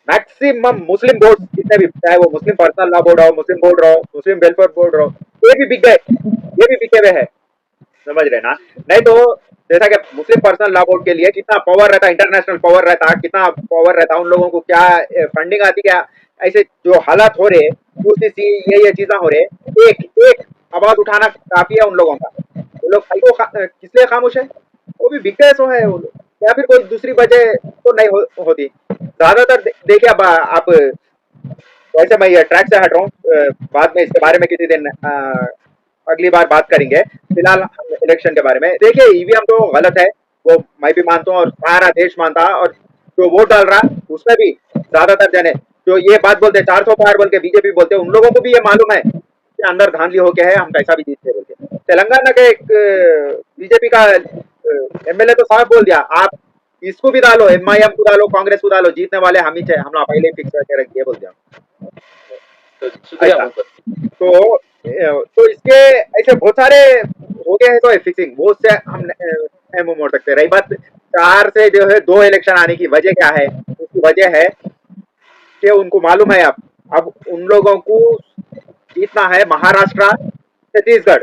मैक्सिमम मुस्लिम बोर्ड जितने भी, चाहे वो मुस्लिम पर्सनल लॉ बोर्ड हो, मुस्लिम बोर्ड रहो, मुस्लिम वेलफेयर बोर्ड रहो, ये भी बिक गए, ये भी बिके हुए है, समझ रहे ना। नहीं तो जैसा कि मुस्लिम पर्सनल लॉ बोर्ड के लिए कितना पावर रहता, इंटरनेशनल पावर रहता, कितना पावर रहता, उन लोगों को क्या फंडिंग आती, क्या ऐसे जो हालात हो रहे, यूसीसी ये चीजें हो रहे, एक आवाज उठाना काफी है उन लोगों का। वो लोग किस लिए खामोश है? वो भी बिक गए सो है वो लोग, या फिर कोई दूसरी वजह तो नहीं होती। ज्यादातर देखिए, अब आप वैसे मैं ये ट्रैक से हट रहा हूँ, बाद में इसके बारे में किसी दिन अगली बार बात करेंगे। फिलहाल इलेक्शन के बारे में देखिए, ईवीएम तो गलत है, वो मैं भी मानता हूँ और सारा देश मानता है, और जो वोट डाल रहा उसमें भी ज्यादातर जने जो ये बात बोलते हैं 400 पार बोल के बीजेपी बोलते हैं, उन लोगों को भी ये मालूम है कि अंदर धांधली होके है, हम कैसा भी जीतते बोल के। तेलंगाना के एक बीजेपी का एमएलए तो साफ बोल दिया, आप इसको भी डालो, एमआईएम को डालो, कांग्रेस को डालो, जीतने वाले हम ही थे, हम पहले ही फिक्स करके रख दिए बोल दिया। तो इसके ऐसे बहुत सारे हो गए हैं, तो फिक्सिंग वो से हम नहीं मुंह मोड़ सकते। रही बात 4 से जो है 2 इलेक्शन आने की वजह क्या है, उसकी वजह है कि उनको मालूम है अब अब उन लोगों को जीतना है महाराष्ट्र, छत्तीसगढ़,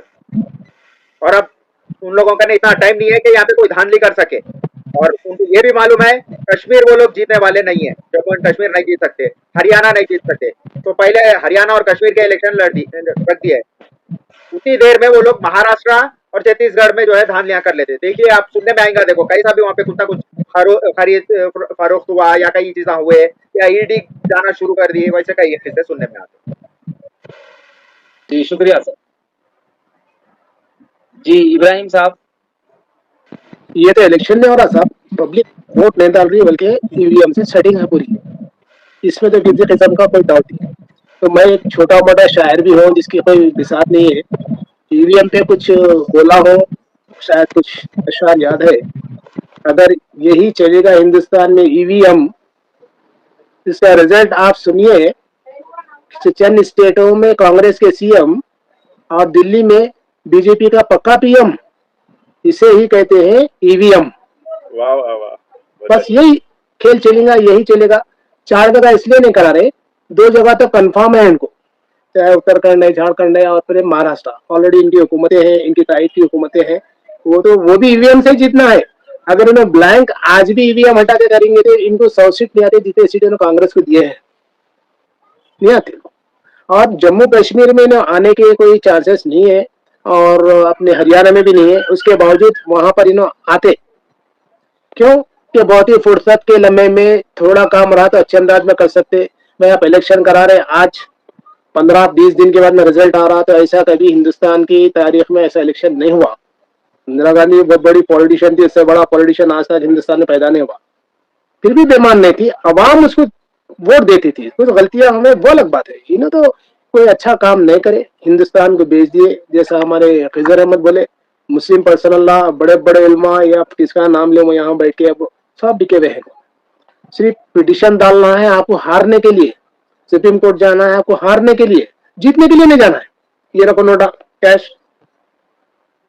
और अब उन लोगों का इतना टाइम नहीं है कि यहाँ पे कोई धांधली कर सके। और उनको ये भी मालूम है कश्मीर वो लोग जीतने वाले नहीं है, जम्मू एंड कश्मीर नहीं जीत सकते, हरियाणा नहीं जीत सकते, तो पहले हरियाणा और कश्मीर के इलेक्शन रख दिए। उतनी देर में वो लोग महाराष्ट्र और छत्तीसगढ़ में जो है धांधलियां कर लेते। देखिए आप सुनने में आएगा, देखो कैसा भी वहाँ पे कुछ ना कुछ खरीद फरोख्त हुआ या कई चीजें हुए या ईडी जाना शुरू कर दिए, वैसे कई किस्से सुनने में आते। जी शुक्रिया सर। जी इब्राहिम साहब। ये तो इलेक्शन नहीं हो रहा साहब, पब्लिक वोट नहीं डाल रही है, बल्कि ईवीएम से सेटिंग है पूरी, इसमें तो किसी किस्म का कोई डाउट नहीं है। तो मैं एक छोटा मोटा शायर भी हूँ जिसकी कोई बिसात नहीं है, ईवीएम पे कुछ बोला हो, शायद कुछ अशआर याद है। अगर यही चलेगा हिंदुस्तान में ईवीएम, इसका रिजल्ट आप सुनिए, चंद स्टेटों में कांग्रेस के सीएम और दिल्ली में बीजेपी का पक्का पीएम, इसे ही कहते हैं ईवीएम। वाह वाह वाह, बस यही खेल चलेगा, यही चलेगा। 4 जगह इसलिए नहीं करा रहे, 2 जगह तो कंफर्म है इनको, चाहे उत्तराखंड है, झारखंड है और फिर महाराष्ट्र, ऑलरेडी इनकी हुकूमतें हैं, इनकी ताइद की हुकूमतें हैं, वो भी ईवीएम से जीतना है। अगर उन्हें ब्लैंक आज भी ईवीएम हटा के करेंगे तो इनको 100 सीट नहीं आते, जितने सीटें कांग्रेस को दिए हैं नहीं आते। और जम्मू कश्मीर में आने के कोई चांसेस नहीं है, और अपने हरियाणा में भी नहीं है, उसके बावजूद वहां पर आते क्यों कि बहुत ही फुर्सत के लम्हे में थोड़ा काम रहा तो अच्छे अंदाज में कर सकते। मैं आप इलेक्शन करा रहे, आज 15-20 दिन के बाद में रिजल्ट आ रहा, तो ऐसा कभी हिंदुस्तान की तारीख में ऐसा इलेक्शन नहीं हुआ। इंदिरा गांधी बहुत बड़ी पॉलिटिशियन थी, इससे बड़ा पॉलिटिशियन आज तक हिंदुस्तान में पैदा नहीं हुआ, फिर भी बेमान नहीं थी, अवाम उसको वोट देती थी। कुछ गलतियां हमें वो अलग बात है, इन्हें तो कोई अच्छा काम नहीं करे, हिंदुस्तान को बेच दिए। जैसा हमारे खिजर अहमद बोले, मुस्लिम पर्सनल्लाह, बड़े बड़े उलमा या किसका नाम ले, वो यहाँ बैठ के अब सब बिके हुए हैं। सिर्फ पिटिशन डालना है आपको हारने के लिए, सुप्रीम कोर्ट जाना है आपको हारने के लिए, जीतने के लिए नहीं जाना है। ये रखो नोटा कैश।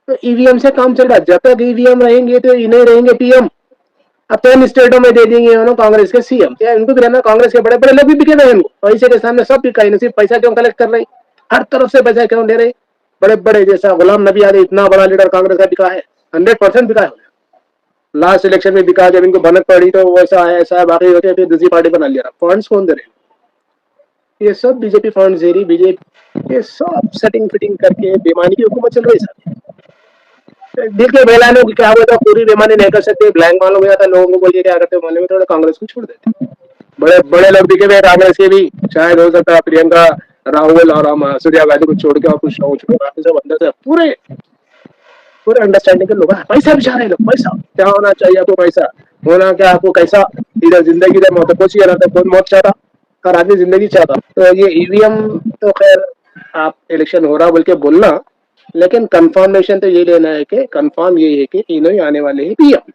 तो ईवीएम से काम चल रहा है, जब तक ईवीएम रहेंगे तो इन्हें रहेंगे पीएम। अब 10 स्टेटों में दे देंगे उन्होंने कांग्रेस के सीएम, क्या इनको भी रहना? कांग्रेस के बड़े बड़े लोग भी बिके हुए हैं, इनको पैसे के सामने सब बिका है। सिर्फ पैसा क्यों कलेक्ट कर रहे, हर तरफ से पैसा क्यों ले रहे? बड़े बड़े जैसा गुलाम नबी आदि, इतना बड़ा लीडर कांग्रेस का बिका है, 100% बिका है। लास्ट इलेक्शन में बिका, जब इनको भनक पड़ी तो वैसा है ऐसा है, बाकी होते फिर दूसरी पार्टी बना लिया। फंड्स कौन दे रहे? ये सब बीजेपी फंड्स दे रही, बीजेपी ये सब सेटिंग फिटिंग करके बेमानी की हुकूमत चल रही है। दिल के बेलाने को क्या हुआ था, पूरी बेमानी नहीं कर सकते, ब्लैंक मालूम हो जाता, लोगों को बोलिए क्या करते मालूम में, थोड़ा कांग्रेस को छोड़ देते। बड़े बड़े लोग दिखे हुए कांग्रेस के भी, शायद हो सकता है प्रियंका, राहुल और हम सोनिया गांधी को छोड़ के और कुछ लोग सब अंदर से पूरे अंडरस्टैंडिंग के लोग हैं। पैसा बिछा रहे लोग, पैसा क्या होना चाहिए आपको, पैसा होना क्या आपको, कैसा इधर जिंदगी इधर मौत, कुछ ही रहता, कौन मौत चाहता, हर आदमी जिंदगी चाहता। तो ये ईवीएम तो खैर आप इलेक्शन हो रहा बोल के बोलना, लेकिन कंफर्मेशन तो ये लेना है कि कंफर्म ये है कि तीनों ही आने वाले हैं पीएम।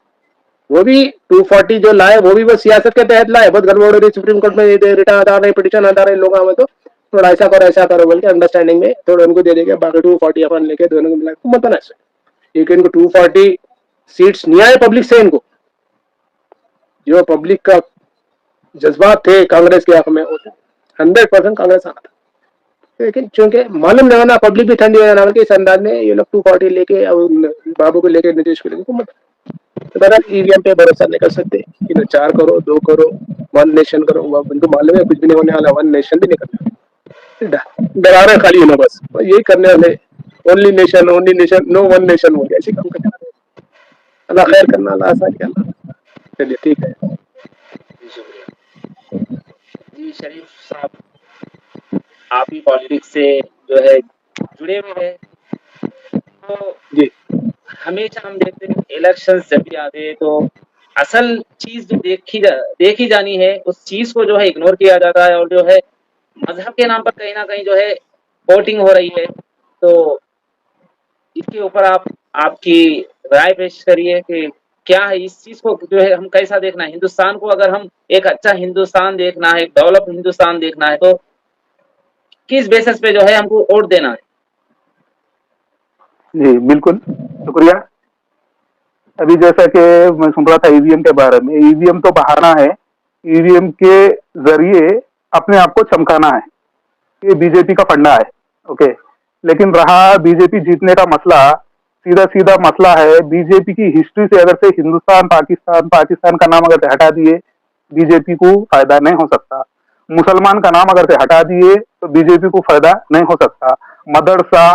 वो भी 240 जो लाए, वो भी बस सियासत के तहत लाए, बहुत गड़बड़ हो रही सुप्रीम कोर्ट में, रिटर्न आ रहे, पिटिशन आ रहे लोग में, तो थोड़ा ऐसा करो बोल के अंडरस्टैंडिंग में थोड़ा उनको दे देंगे, बाकी 240 अपन लेके दोनों को मिला मत बना सकते। लेकिन इनको 240 सीट्स नहीं आए पब्लिक से, इनको जो पब्लिक का जज्बात थे कांग्रेस के हक में, 100% कांग्रेस आना था। लेकिन चूंकि मालूम नहीं होना, पब्लिक भी ठंडी हो जाना, इस अंदाज में ये लोग 240 लेके बाबू को लेके, नीतीश को लेके हुकूमत। बहरहाल ईवीएम पे भरोसा नहीं कर सकते, 4 करो 2 करो, 1 नेशन करो, उनको मालूम है कुछ भी नहीं होने वाला, 1 नेशन भी नहीं करना, डरा रहे खाली ना, बस यही करने वाले, ओनली नेशन नो 1 नेशन हो गया, ऐसे काम करने वाले। अल्लाह खैर करना, अल्लाह आसान करना। चलिए ठीक है जी शरीफ साहब, आप ही पॉलिटिक्स से जो है जुड़े हुए हैं, तो जी। हमेशा हम देखते हैं इलेक्शंस जब भी आते हैं तो असल चीज जो देखी जानी है, उस चीज को जो है इग्नोर किया जाता है, और जो है मजहब के नाम पर कहीं ना कहीं जो है वोटिंग हो रही है। तो इसके ऊपर आपकी राय पेश करिए कि क्या है इस चीज को, जो है हम कैसा देखना है हिंदुस्तान को? अगर हम एक अच्छा हिंदुस्तान देखना है, डेवलप हिंदुस्तान देखना है, तो किस बेसिस पे जो है हमको वोट देना है? जी बिल्कुल, शुक्रिया। अभी जैसा कि मैं सुन रहा था ईवीएम के बारे में, ईवीएम तो बहाना है। ईवीएम के जरिए अपने आप को चमकाना है, ये बीजेपी का फंडा है। ओके, लेकिन रहा बीजेपी जीतने का मसला, सीधा सीधा मसला है बीजेपी की हिस्ट्री से अगर से हिंदुस्तान पाकिस्तान पाकिस्तान का नाम अगर से हटा दिए बीजेपी को फायदा नहीं हो सकता। मुसलमान का नाम अगर से हटा दिए तो बीजेपी को फायदा नहीं हो सकता। मदरसा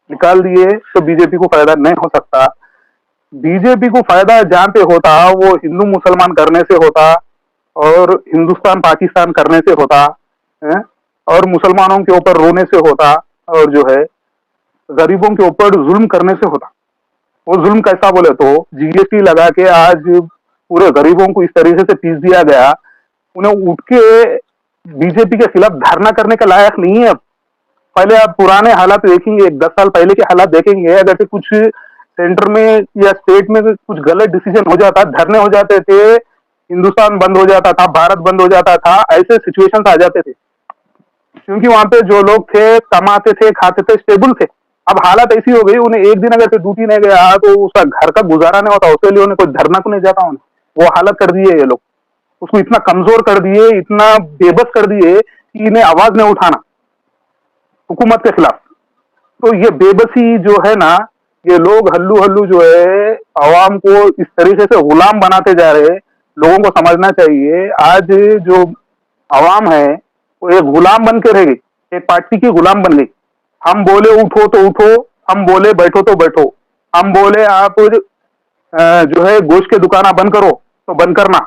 निकाल दिए तो बीजेपी को फायदा नहीं हो सकता। बीजेपी को फायदा जहां पे होता वो हिंदू मुसलमान करने से होता और हिंदुस्तान पाकिस्तान करने से होता है, और मुसलमानों के ऊपर रोने से होता, और जो है गरीबों के ऊपर जुल्म करने से होता। वो जुल्म कैसा बोले तो जीएसटी लगा के आज पूरे गरीबों को इस तरीके से पीस दिया गया, उन्हें उठ के बीजेपी के खिलाफ धरना करने का लायक नहीं है अब। पहले आप पुराने हालात देखेंगे, 10 साल पहले के हालात देखेंगे, अगर से कुछ सेंटर में या स्टेट में कुछ गलत डिसीजन हो जाता, धरने हो जाते थे, हिंदुस्तान बंद हो जाता था, भारत बंद हो जाता था, ऐसे सिचुएशंस आ जाते थे, क्योंकि वहां पे जो लोग थे कमाते थे, खाते थे, स्टेबल थे। अब हालत ऐसी हो गई, उन्हें एक दिन अगर से ड्यूटी नहीं गया तो उसका घर का गुजारा नहीं होता, उसके लिए उन्हें कोई धरना को नहीं जाता। उन्हें वो हालत कर दिए ये लोग, उसको इतना कमजोर कर दिए, इतना बेबस कर दिए कि इन्हें आवाज नहीं उठाना हुकूमत के खिलाफ। तो ये बेबसी जो है ना, ये लोग हल्लू हल्लू जो है आवाम को इस तरीके से गुलाम बनाते जा रहे। लोगों को समझना चाहिए आज जो आवाम है वो एक गुलाम बन के रह गई, एक पार्टी की गुलाम बन गई। हम बोले उठो तो उठो, हम बोले बैठो तो बैठो, हम बोले आप जो है गोश्त के दुकाना बंद करो तो बंद करना,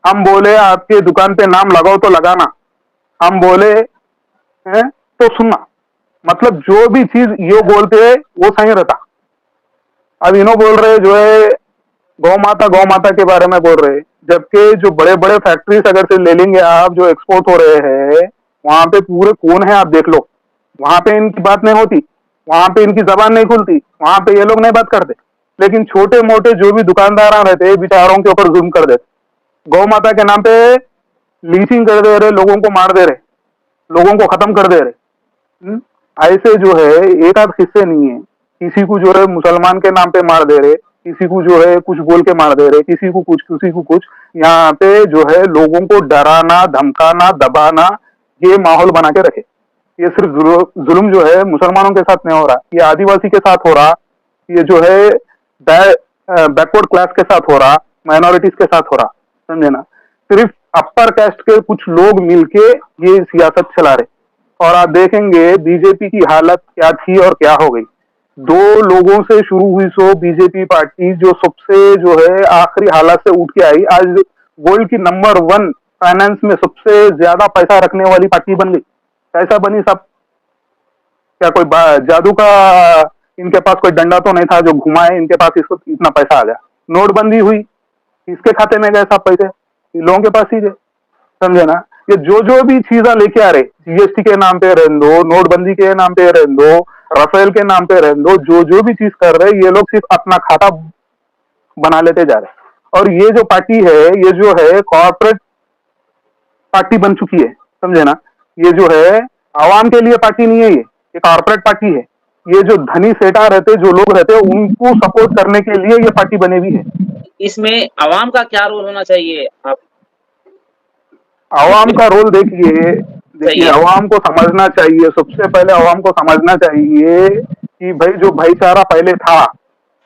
हम बोले आपके दुकान पे नाम लगाओ तो लगाना, हम बोले तो सुनना। मतलब जो भी चीज ये बोलते वो सही रहता। अब इन्हों बोल रहे जो है गौ माता के बारे में बोल रहे, जबकि जो बड़े बड़े फैक्ट्रीज अगर से ले लेंगे आप, जो एक्सपोर्ट हो रहे हैं, वहां पे पूरे कौन है आप देख लो, वहां पे इनकी बात नहीं होती, वहां पे इनकी जबान नहीं खुलती, वहां पे ये लोग नहीं बात करते। लेकिन छोटे मोटे जो भी दुकानदार रहते बेचारों के ऊपर जुल्म कर देते। गौ माता के नाम पे लीचिंग कर दे रहे, लोगों को मार दे रहे, लोगों को खत्म कर दे रहे। ऐसे जो है एक आध किस्से नहीं है, किसी को जो है मुसलमान के नाम पे मार दे रहे, किसी को जो है कुछ बोल के मार दे रहे, किसी को कुछ। यहाँ पे जो है लोगों को डराना, धमकाना, दबाना, ये माहौल बना के रखे। ये सिर्फ जुल्म जो है मुसलमानों के साथ नहीं हो रहा, ये आदिवासी के साथ हो रहा, ये जो है बैकवर्ड क्लास के साथ हो रहा, माइनॉरिटीज के साथ हो रहा, समझे ना। सिर्फ अपर कास्ट के कुछ लोग मिलके ये सियासत चला रहे। और आप देखेंगे बीजेपी की हालत क्या थी और क्या हो गई। 2 लोगों से शुरू हुई सो बीजेपी पार्टी जो सबसे जो है आखिरी हालत से उठ के आई, आज वर्ल्ड की नंबर 1 फाइनेंस में सबसे ज्यादा पैसा रखने वाली पार्टी बन गई। कैसा बनी सब? क्या कोई जादू का इनके पास कोई डंडा तो नहीं था जो घुमाए इनके पास इसको इतना पैसा आ गया? नोटबंदी हुई, इसके खाते में गए सब पैसे, लोगों के पास ही गए, समझे ना। ये जो भी चीजें लेके आ रहे, जीएसटी के नाम पे रहने दो, नोटबंदी के नाम पे रहने दो, राफेल के नाम पे रहने दो, जो भी चीज कर रहे ये लोग सिर्फ अपना खाता बना लेते जा रहे। और ये जो पार्टी है, ये जो है कॉर्पोरेट पार्टी बन चुकी है, समझे ना। ये जो है आवाम के लिए पार्टी नहीं है, ये कॉर्पोरेट पार्टी है। ये जो धनी सेठा रहते, जो लोग रहते, उनको सपोर्ट करने के लिए ये पार्टी बनी हुई है। इसमें आवाम का क्या रोल होना चाहिए? आप आवाम का रोल देखिए आवाम को समझना चाहिए, सबसे पहले आवाम को समझना चाहिए कि भाई जो भाईचारा पहले था,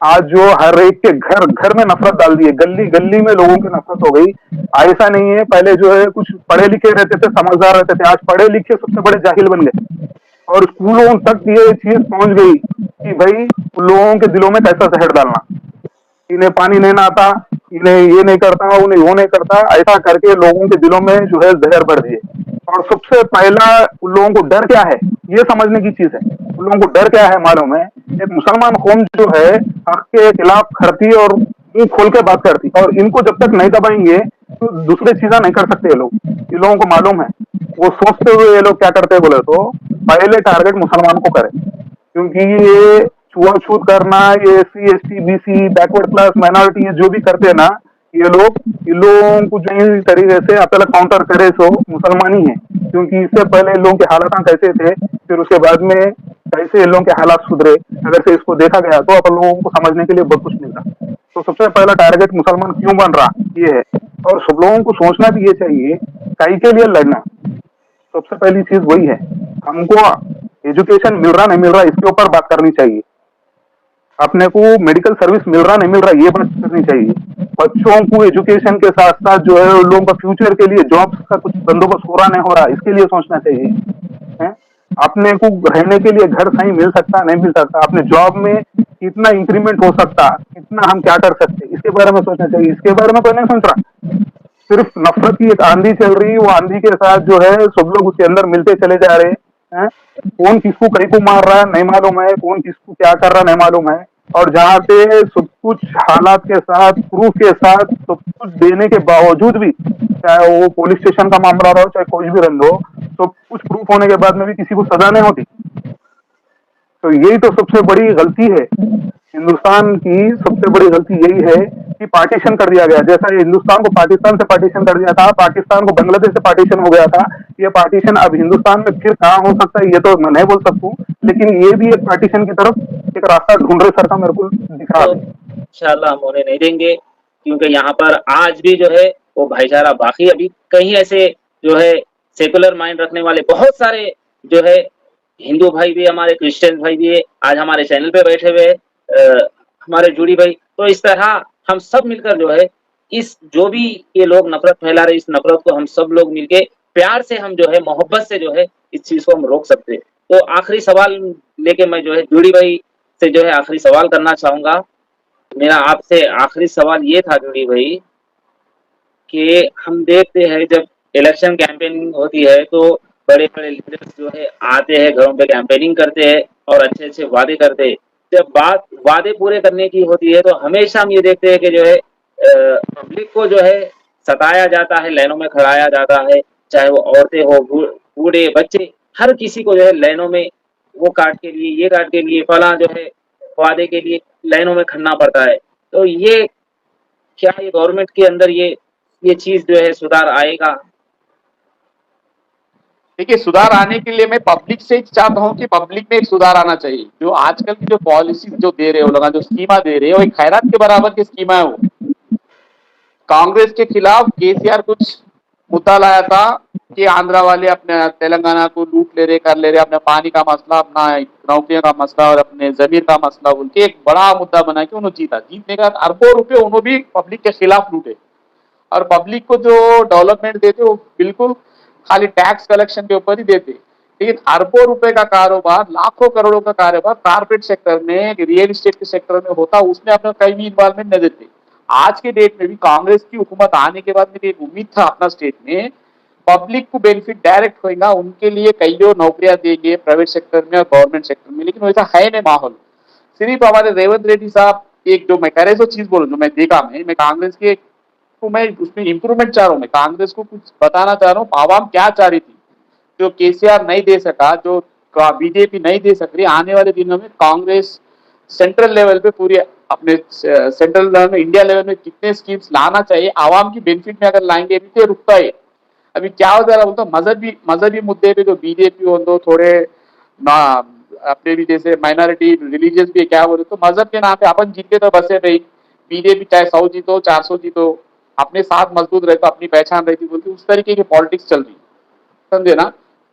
आज जो हर एक के घर घर में नफरत डाल दी है, गली गली में लोगों की नफरत हो गई। ऐसा नहीं है, पहले जो है कुछ पढ़े लिखे रहते थे, समझदार रहते थे, आज पढ़े लिखे सबसे बड़े जाहिल बन गए। और स्कूलों तक ये चीज पहुंच गई कि भाई लोगों के दिलों में कैसा जहर डालना, इन्हें पानी नहीं आता, इन्हें ये नहीं करता, उन्हें वो नहीं करता, ऐसा करके लोगों के दिलों में जो है जहर भर दिए। और सबसे पहला उन लोगों को डर क्या है ये समझने की चीज है। उन लोगों को डर क्या है मालूम है? एक मुसलमान कौम जो है हक के खिलाफ खड़ती और मुंह खोल के बात करती, और इनको जब तक नहीं दबाएंगे तो दूसरे चीजें नहीं कर सकते ये लोग। ये लोगों को मालूम है, वो सोचते हुए ये लोग क्या करते हैं बोले तो पहले टारगेट मुसलमान को करें, क्योंकि ये छुआछूत करना, ये SC ST BC backward class minority ये जो भी करते हैं ना, ये लोग इन लोगों को जो तरीके से अब तक काउंटर करे सो मुसलमान ही है। क्योंकि इससे पहले इन लोगों के हालात कैसे थे, फिर उसके बाद में कैसे इन लोगों के हालात सुधरे, अगर से इसको देखा गया तो अपन लोगों को समझने के लिए बहुत कुछ मिलता। तो सबसे पहला टारगेट मुसलमान क्यों बन रहा ये है। और सब लोगों को सोचना भी ये चाहिए काई के लिए लड़ना, सबसे पहली चीज वही है। हमको एजुकेशन मिल रहा नहीं मिल रहा इसके ऊपर बात करनी चाहिए। अपने को मेडिकल सर्विस मिल रहा नहीं मिल रहा ये बात करनी चाहिए। बच्चों को एजुकेशन के साथ साथ जो है उन लोगों का फ्यूचर के लिए जॉब्स का कुछ बंदोबस्त हो रहा नहीं हो रहा इसके लिए सोचना चाहिए। हैं? अपने को रहने के लिए घर सही मिल सकता नहीं मिल सकता, अपने जॉब में कितना इंक्रीमेंट हो सकता, कितना हम क्या कर सकते इसके बारे में सोचना चाहिए। इसके बारे में कोई नहीं सोच रहा। सिर्फ नफरत की एक आंधी चल रही है, वो आंधी के साथ जो है सब लोग उसके अंदर मिलते चले जा रहे हैं। कौन किसको कहीं को मार रहा है नहीं मालूम है, कौन किसको क्या कर रहा है नहीं मालूम है। और जहाँ पे सब कुछ हालात के साथ प्रूफ के साथ सब कुछ देने के बावजूद भी, चाहे वो पुलिस स्टेशन का मामला रहो चाहे कोई भी रंग हो, सब कुछ प्रूफ होने के बाद में भी किसी को सजा नहीं होती। तो यही तो सबसे बड़ी गलती है हिंदुस्तान की। सबसे बड़ी गलती यही है कि पार्टीशन कर दिया गया। जैसा हिंदुस्तान को पाकिस्तान से पार्टीशन कर दिया था, पाकिस्तान को बांग्लादेश से पार्टीशन हो गया था, ये पार्टीशन अब हिंदुस्तान में फिर कहाँ हो सकता है ये तो मैं नहीं बोल सकता हूँ, लेकिन ये भी एक पार्टीशन की तरफ एक रास्ता ढूंढ रहे सर का मेरे को दिख रहा तो है। इंशाल्लाह हम होने नहीं देंगे, क्योंकि यहाँ पर आज भी जो है वो भाईचारा बाकी अभी कहीं ऐसे जो है सेकुलर माइंड रखने वाले बहुत सारे जो है हिंदू भाई भी हमारे, क्रिश्चियन भाई भी है, आज हमारे चैनल पे बैठे हुए हमारे जुड़ी भाई। तो इस तरह हम सब मिलकर जो है इस जो भी ये लोग नफरत फैला रहे इस नफरत को हम सब लोग मिलके प्यार से हम जो है मोहब्बत से जो है इस चीज को हम रोक सकते हैं। तो आखिरी सवाल लेके मैं जो है जुड़ी भाई से जो है आखिरी सवाल करना चाहूंगा। मेरा आपसे आखिरी सवाल ये था जुड़ी भाई कि हम देखते हैं जब इलेक्शन कैंपेनिंग होती है तो बड़े-बड़े लीडर्स जो है आते हैं, घरों पे कैंपेनिंग करते हैं और अच्छे-अच्छे वादे करते हैं। जब बात वादे पूरे करने की होती है तो हमेशा हम ये देखते हैं कि जो है पब्लिक को जो है सताया जाता है, लाइनों में खड़ाया जाता है, चाहे वो औरतें हो, बूढ़े, बच्चे, हर किसी को जो है लाइनों में वो कार्ड के लिए, ये कार्ड के लिए, फलां जो है वादे के लिए लाइनों में खड़ना पड़ता है। तो ये क्या ये गवर्नमेंट के अंदर ये चीज जो है सुधार आएगा? देखिए, सुधार आने के लिए मैं पब्लिक से चाहता हूँ कि पब्लिक में एक सुधार आना चाहिए। जो आजकल की जो पॉलिसी जो दे रहे हो लोग, जो स्कीमा दे रहे हो, एक खैरात के बराबर की स्कीमा है वो। कांग्रेस के खिलाफ केसीआर कुछ मुद्दा लाया था कि आंध्रा वाले अपने तेलंगाना को लूट ले रहे, कर ले रहे, अपने पानी का मसला, अपना नौकरियों का मसला और अपने जमीन का मसला बोल के एक बड़ा मुद्दा बना के उन्होंने जीता। जीतने का अरबों रुपए उन्होंने भी पब्लिक के खिलाफ लूटे और पब्लिक को जो डेवलपमेंट देते वो बिल्कुल खाली टैक्स कलेक्शन के ऊपर ही देते। लेकिन अरबों रुपए का कारोबार, लाखों करोड़ों का कारोबार कारपोरेट सेक्टर में, रियल एस्टेट के सेक्टर में होता, उसमें अपना कहीं भी इन्वॉल्वमेंट नहीं देते। आज के डेट में भी कांग्रेस की हुकूमत आने के बाद मेरी एक उम्मीद था अपना स्टेट में पब्लिक को बेनिफिट डायरेक्ट होगा, उनके लिए कई नौकरियां देंगे प्राइवेट सेक्टर में और गवर्नमेंट सेक्टर में, लेकिन वैसा है नहीं माहौल। सिर्फ हमारे रेवंत रेड्डी साहब एक जो मैं कह रहे सो चीज बोलूँ जो मैं देखा मैं कांग्रेस के तो मैं उसमें इंप्रूवमेंट चाह रहा हूँ। मैं कांग्रेस को कुछ बताना चाह रहा हूँ आवाम क्या चाह रही थी, जो केसीआर नहीं दे सका, जो बीजेपी नहीं दे सक रही। आने वाले दिनों में कांग्रेस सेंट्रल लेवल पे पूरी अपने सेंट्रल लेवल में, इंडिया लेवल में कितने स्कीम्स लाना चाहिए आवाम की बेनिफिट में अगर लाएंगे अभी तो रुकता है। अभी क्या हो जा रहा बोलता मजहबी मुद्दे पे जो बीजेपी हो दो थोड़े ना अपने भी जैसे माइनॉरिटी रिलीजियस भी क्या बोले तो मजहब के नाम पे अपन जीते तो बसे भाई, बीजेपी चाहे 100 जीतो 400 जीतो अपने साथ मजबूत रहे तो अपनी पहचान रहती बोलती, उस तरीके की पॉलिटिक्स चल रही, समझे ना।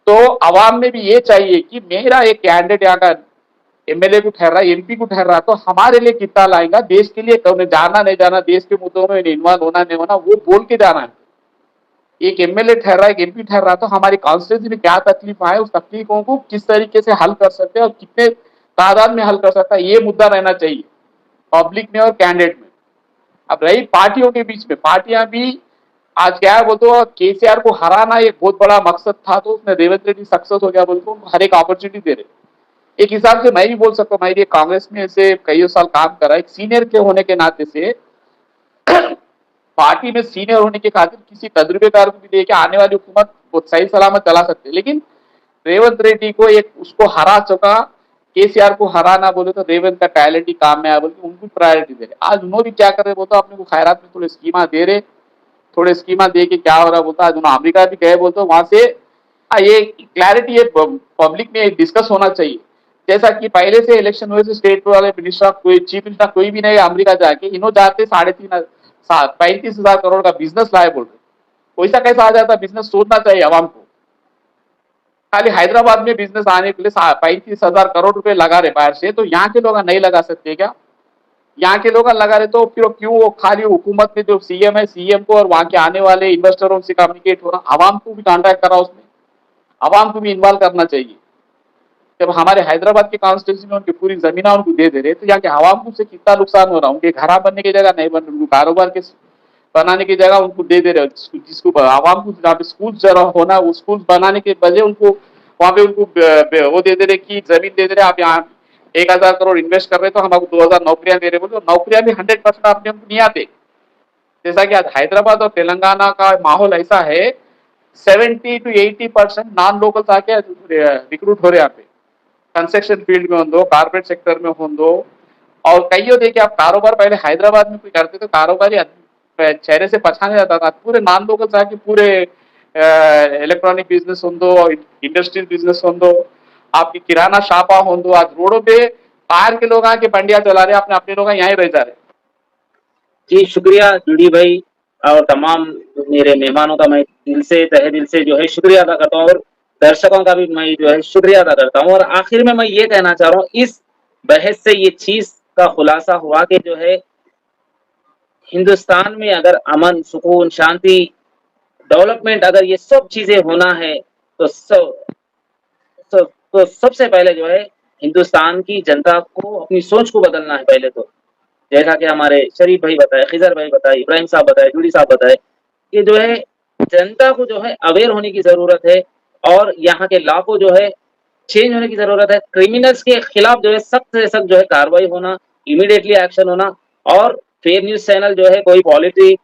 तो अवाम में भी ये चाहिए कि मेरा एक कैंडिडेट यहाँ का एमएलए को ठहरा, एमपी को ठहरा तो हमारे लिए कितना लाएगा, देश के लिए कौन जाना नहीं जाना, देश के मुद्दों में इन्वॉल्व होना नहीं होना वो बोल के जाना है। एक एमएलए ठहरा, एक एमपी ठहरा तो हमारी कॉन्स्टिट्यूंसी में क्या तकलीफ आए उस तकलीफों को किस तरीके से हल कर सकते हैं और कितने तादाद में हल कर सकता है, ये मुद्दा रहना चाहिए पब्लिक में और कैंडिडेट में। अब रही पार्टियों के बीच में, पार्टियां भी आज क्या है बोलते हो केसीआर को हराना एक बहुत बड़ा मकसद था, तो उसमें रेवंत रेड्डी सक्सेस हो गया बोलते हर एक अपॉर्चुनिटी दे रहे। एक हिसाब से मैं भी बोल सकता हूँ, मैं भी कांग्रेस में ऐसे कई साल काम करा, एक सीनियर के होने के नाते से पार्टी में सीनियर होने के खातिर किसी तजुर्बेकार को भी देके आने वाली हुकूमत बहुत सही सलामत चला सकते। लेकिन रेवंत रेड्डी को एक उसको हरा चुका, केसीआर को हराना बोले तो रेवंत का टैलेंट ही काम में आया बोले उनको प्रायोरिटी दे रहे। आज उन्होंने भी क्या कर रहे बोलते अपने को खैरात में थोड़े स्कीमा दे रहे, थोड़े स्कीमा दे के क्या हो रहा बोलता आज उन्होंने अमेरिका भी गए बोलते वहां से ये क्लैरिटी ये पब्लिक में डिस्कस होना चाहिए। जैसा कि पहले से इलेक्शन हुए से स्टेट वाले मिनिस्टर कोई चीफ मिनिस्टर कोई भी नहीं अमेरिका जाके, इन्हों जाते 35,000 करोड़ का बिजनेस लाए बोल रहे, वैसा कैसा आ जाता बिजनेस, सोचना चाहिए आवाम को। खाली हैदराबाद में बिजनेस आने के लिए 35,000 करोड़ रुपए लगा रहे बाहर से, तो यहाँ के लोग नहीं लगा सकते क्या? यहाँ के लोग लगा रहे तो फिर क्यों वो खाली हुकूमत में जो सीएम है, सीएम को और वहां के आने वाले इन्वेस्टरों से कम्युनिकेट हो रहा, आवाम को भी कॉन्ट्रैक्ट करा, उसमें आवाम को भी इन्वॉल्व करना चाहिए। जब हमारे हैदराबाद के कॉन्स्टिट्यूंसी में उनकी पूरी जमीन उनको दे रहे, तो यहाँ के आवाम को से कितना नुकसान हो रहा है? उनके घर बनने की जगह नहीं बन, उनको कारोबार के बनाने की जगह उनको दे रहे, जिसको आवाम को जहाँ पे स्कूल होना, वो स्कूल बनाने के बजाय उनको वहां पे उनको वो दे रहे कि जमीन दे रहे, आप यहाँ 1,000 करोड़ इन्वेस्ट कर रहे तो हम आपको 2,000 नौकरियां दे रहे, बोले नौकरियां भी 100% आपने हमको नहीं आते। जैसा कि आज हैदराबाद और तेलंगाना का माहौल ऐसा है, 70 to 80% नॉन लोकल्स आके रिक्रूट हो रहे यहाँ पे, कंस्ट्रक्शन फील्ड में हो, कॉर्पोरेट सेक्टर में हो, और कईयों देखिए आप कारोबार पहले हैदराबाद में कोई करते तो कारोबारी चेहरे से पहचाने जाता था, पूरे नॉन लोकल्स आके पूरे इलेक्ट्रॉनिक बिजनेस हो, इंडस्ट्रियल बिजनेस हो, आपकी किराना शापा हो, आज रोडों पे बाहर के लोग आके बंडिया चला रहे, अपने लोग यहाँ रह जा रहे। जी शुक्रिया जुड़ी भाई, और तमाम मेरे मेहमानों का मैं दिल से तहे दिल से जो है शुक्रिया अदा करता हूँ, और दर्शकों का भी मैं जो है शुक्रिया अदा करता हूँ। और आखिर में मैं ये कहना चाह रहा हूँ, इस बहस से ये चीज का खुलासा हुआ कि जो है हिंदुस्तान में अगर अमन, सुकून, शांति, डेवलपमेंट, अगर ये सब चीजें होना है तो तो सबसे पहले जो है हिंदुस्तान की जनता को अपनी सोच को बदलना है पहले तो। जैसा कि हमारे शरीफ भाई बताए, खिजर भाई बताए, इब्राहिम साहब बताए, जुड़ी साहब बताए, कि जो है जनता को जो है अवेयर होने की जरूरत है, और यहाँ के लॉ को जो है चेंज होने की जरूरत है। क्रिमिनल्स के खिलाफ जो है सख्त से सख्त जो है कार्रवाई होना, इमीडिएटली एक्शन होना, और फेक न्यूज चैनल जो है कोई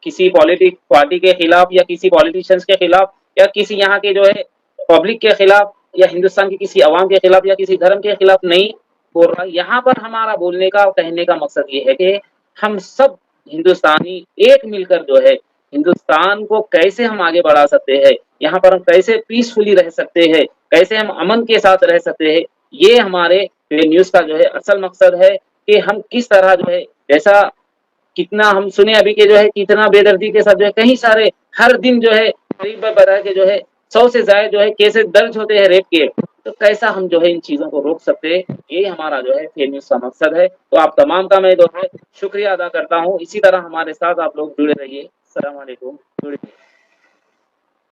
किसी पॉलिटिक पार्टी के खिलाफ या किसी पॉलिटिशियंस के खिलाफ या किसी यहाँ के जो है पब्लिक के खिलाफ या हिंदुस्तान की किसी अवाम के खिलाफ या किसी धर्म के खिलाफ नहीं बोल रहा। यहाँ पर हमारा बोलने का कहने का मकसद ये है कि हम सब हिंदुस्तानी एक मिलकर जो है हिंदुस्तान को कैसे हम आगे बढ़ा सकते हैं, यहाँ पर हम कैसे पीसफुली रह सकते हैं, कैसे हम अमन के साथ रह सकते हैं, ये हमारे न्यूज का जो है असल मकसद है। कि हम किस तरह जो है, जैसा कितना हम सुने अभी के जो है कितना बेदर्दी के साथ जो है कई सारे हर दिन जो है करीब बता के जो है 100 से ज्यादा जो है केसेस दर्ज होते हैं रेप के, तो कैसा हम जो है इन चीजों को रोक सकते हैं, ये हमारा जो है फेक न्यूज का मकसद है। तो आप तमाम का मैं जो है शुक्रिया अदा करता हूँ। इसी तरह हमारे साथ आप लोग जुड़े रहिए। अस्सलाम वालेकुम। जुड़े रहिए।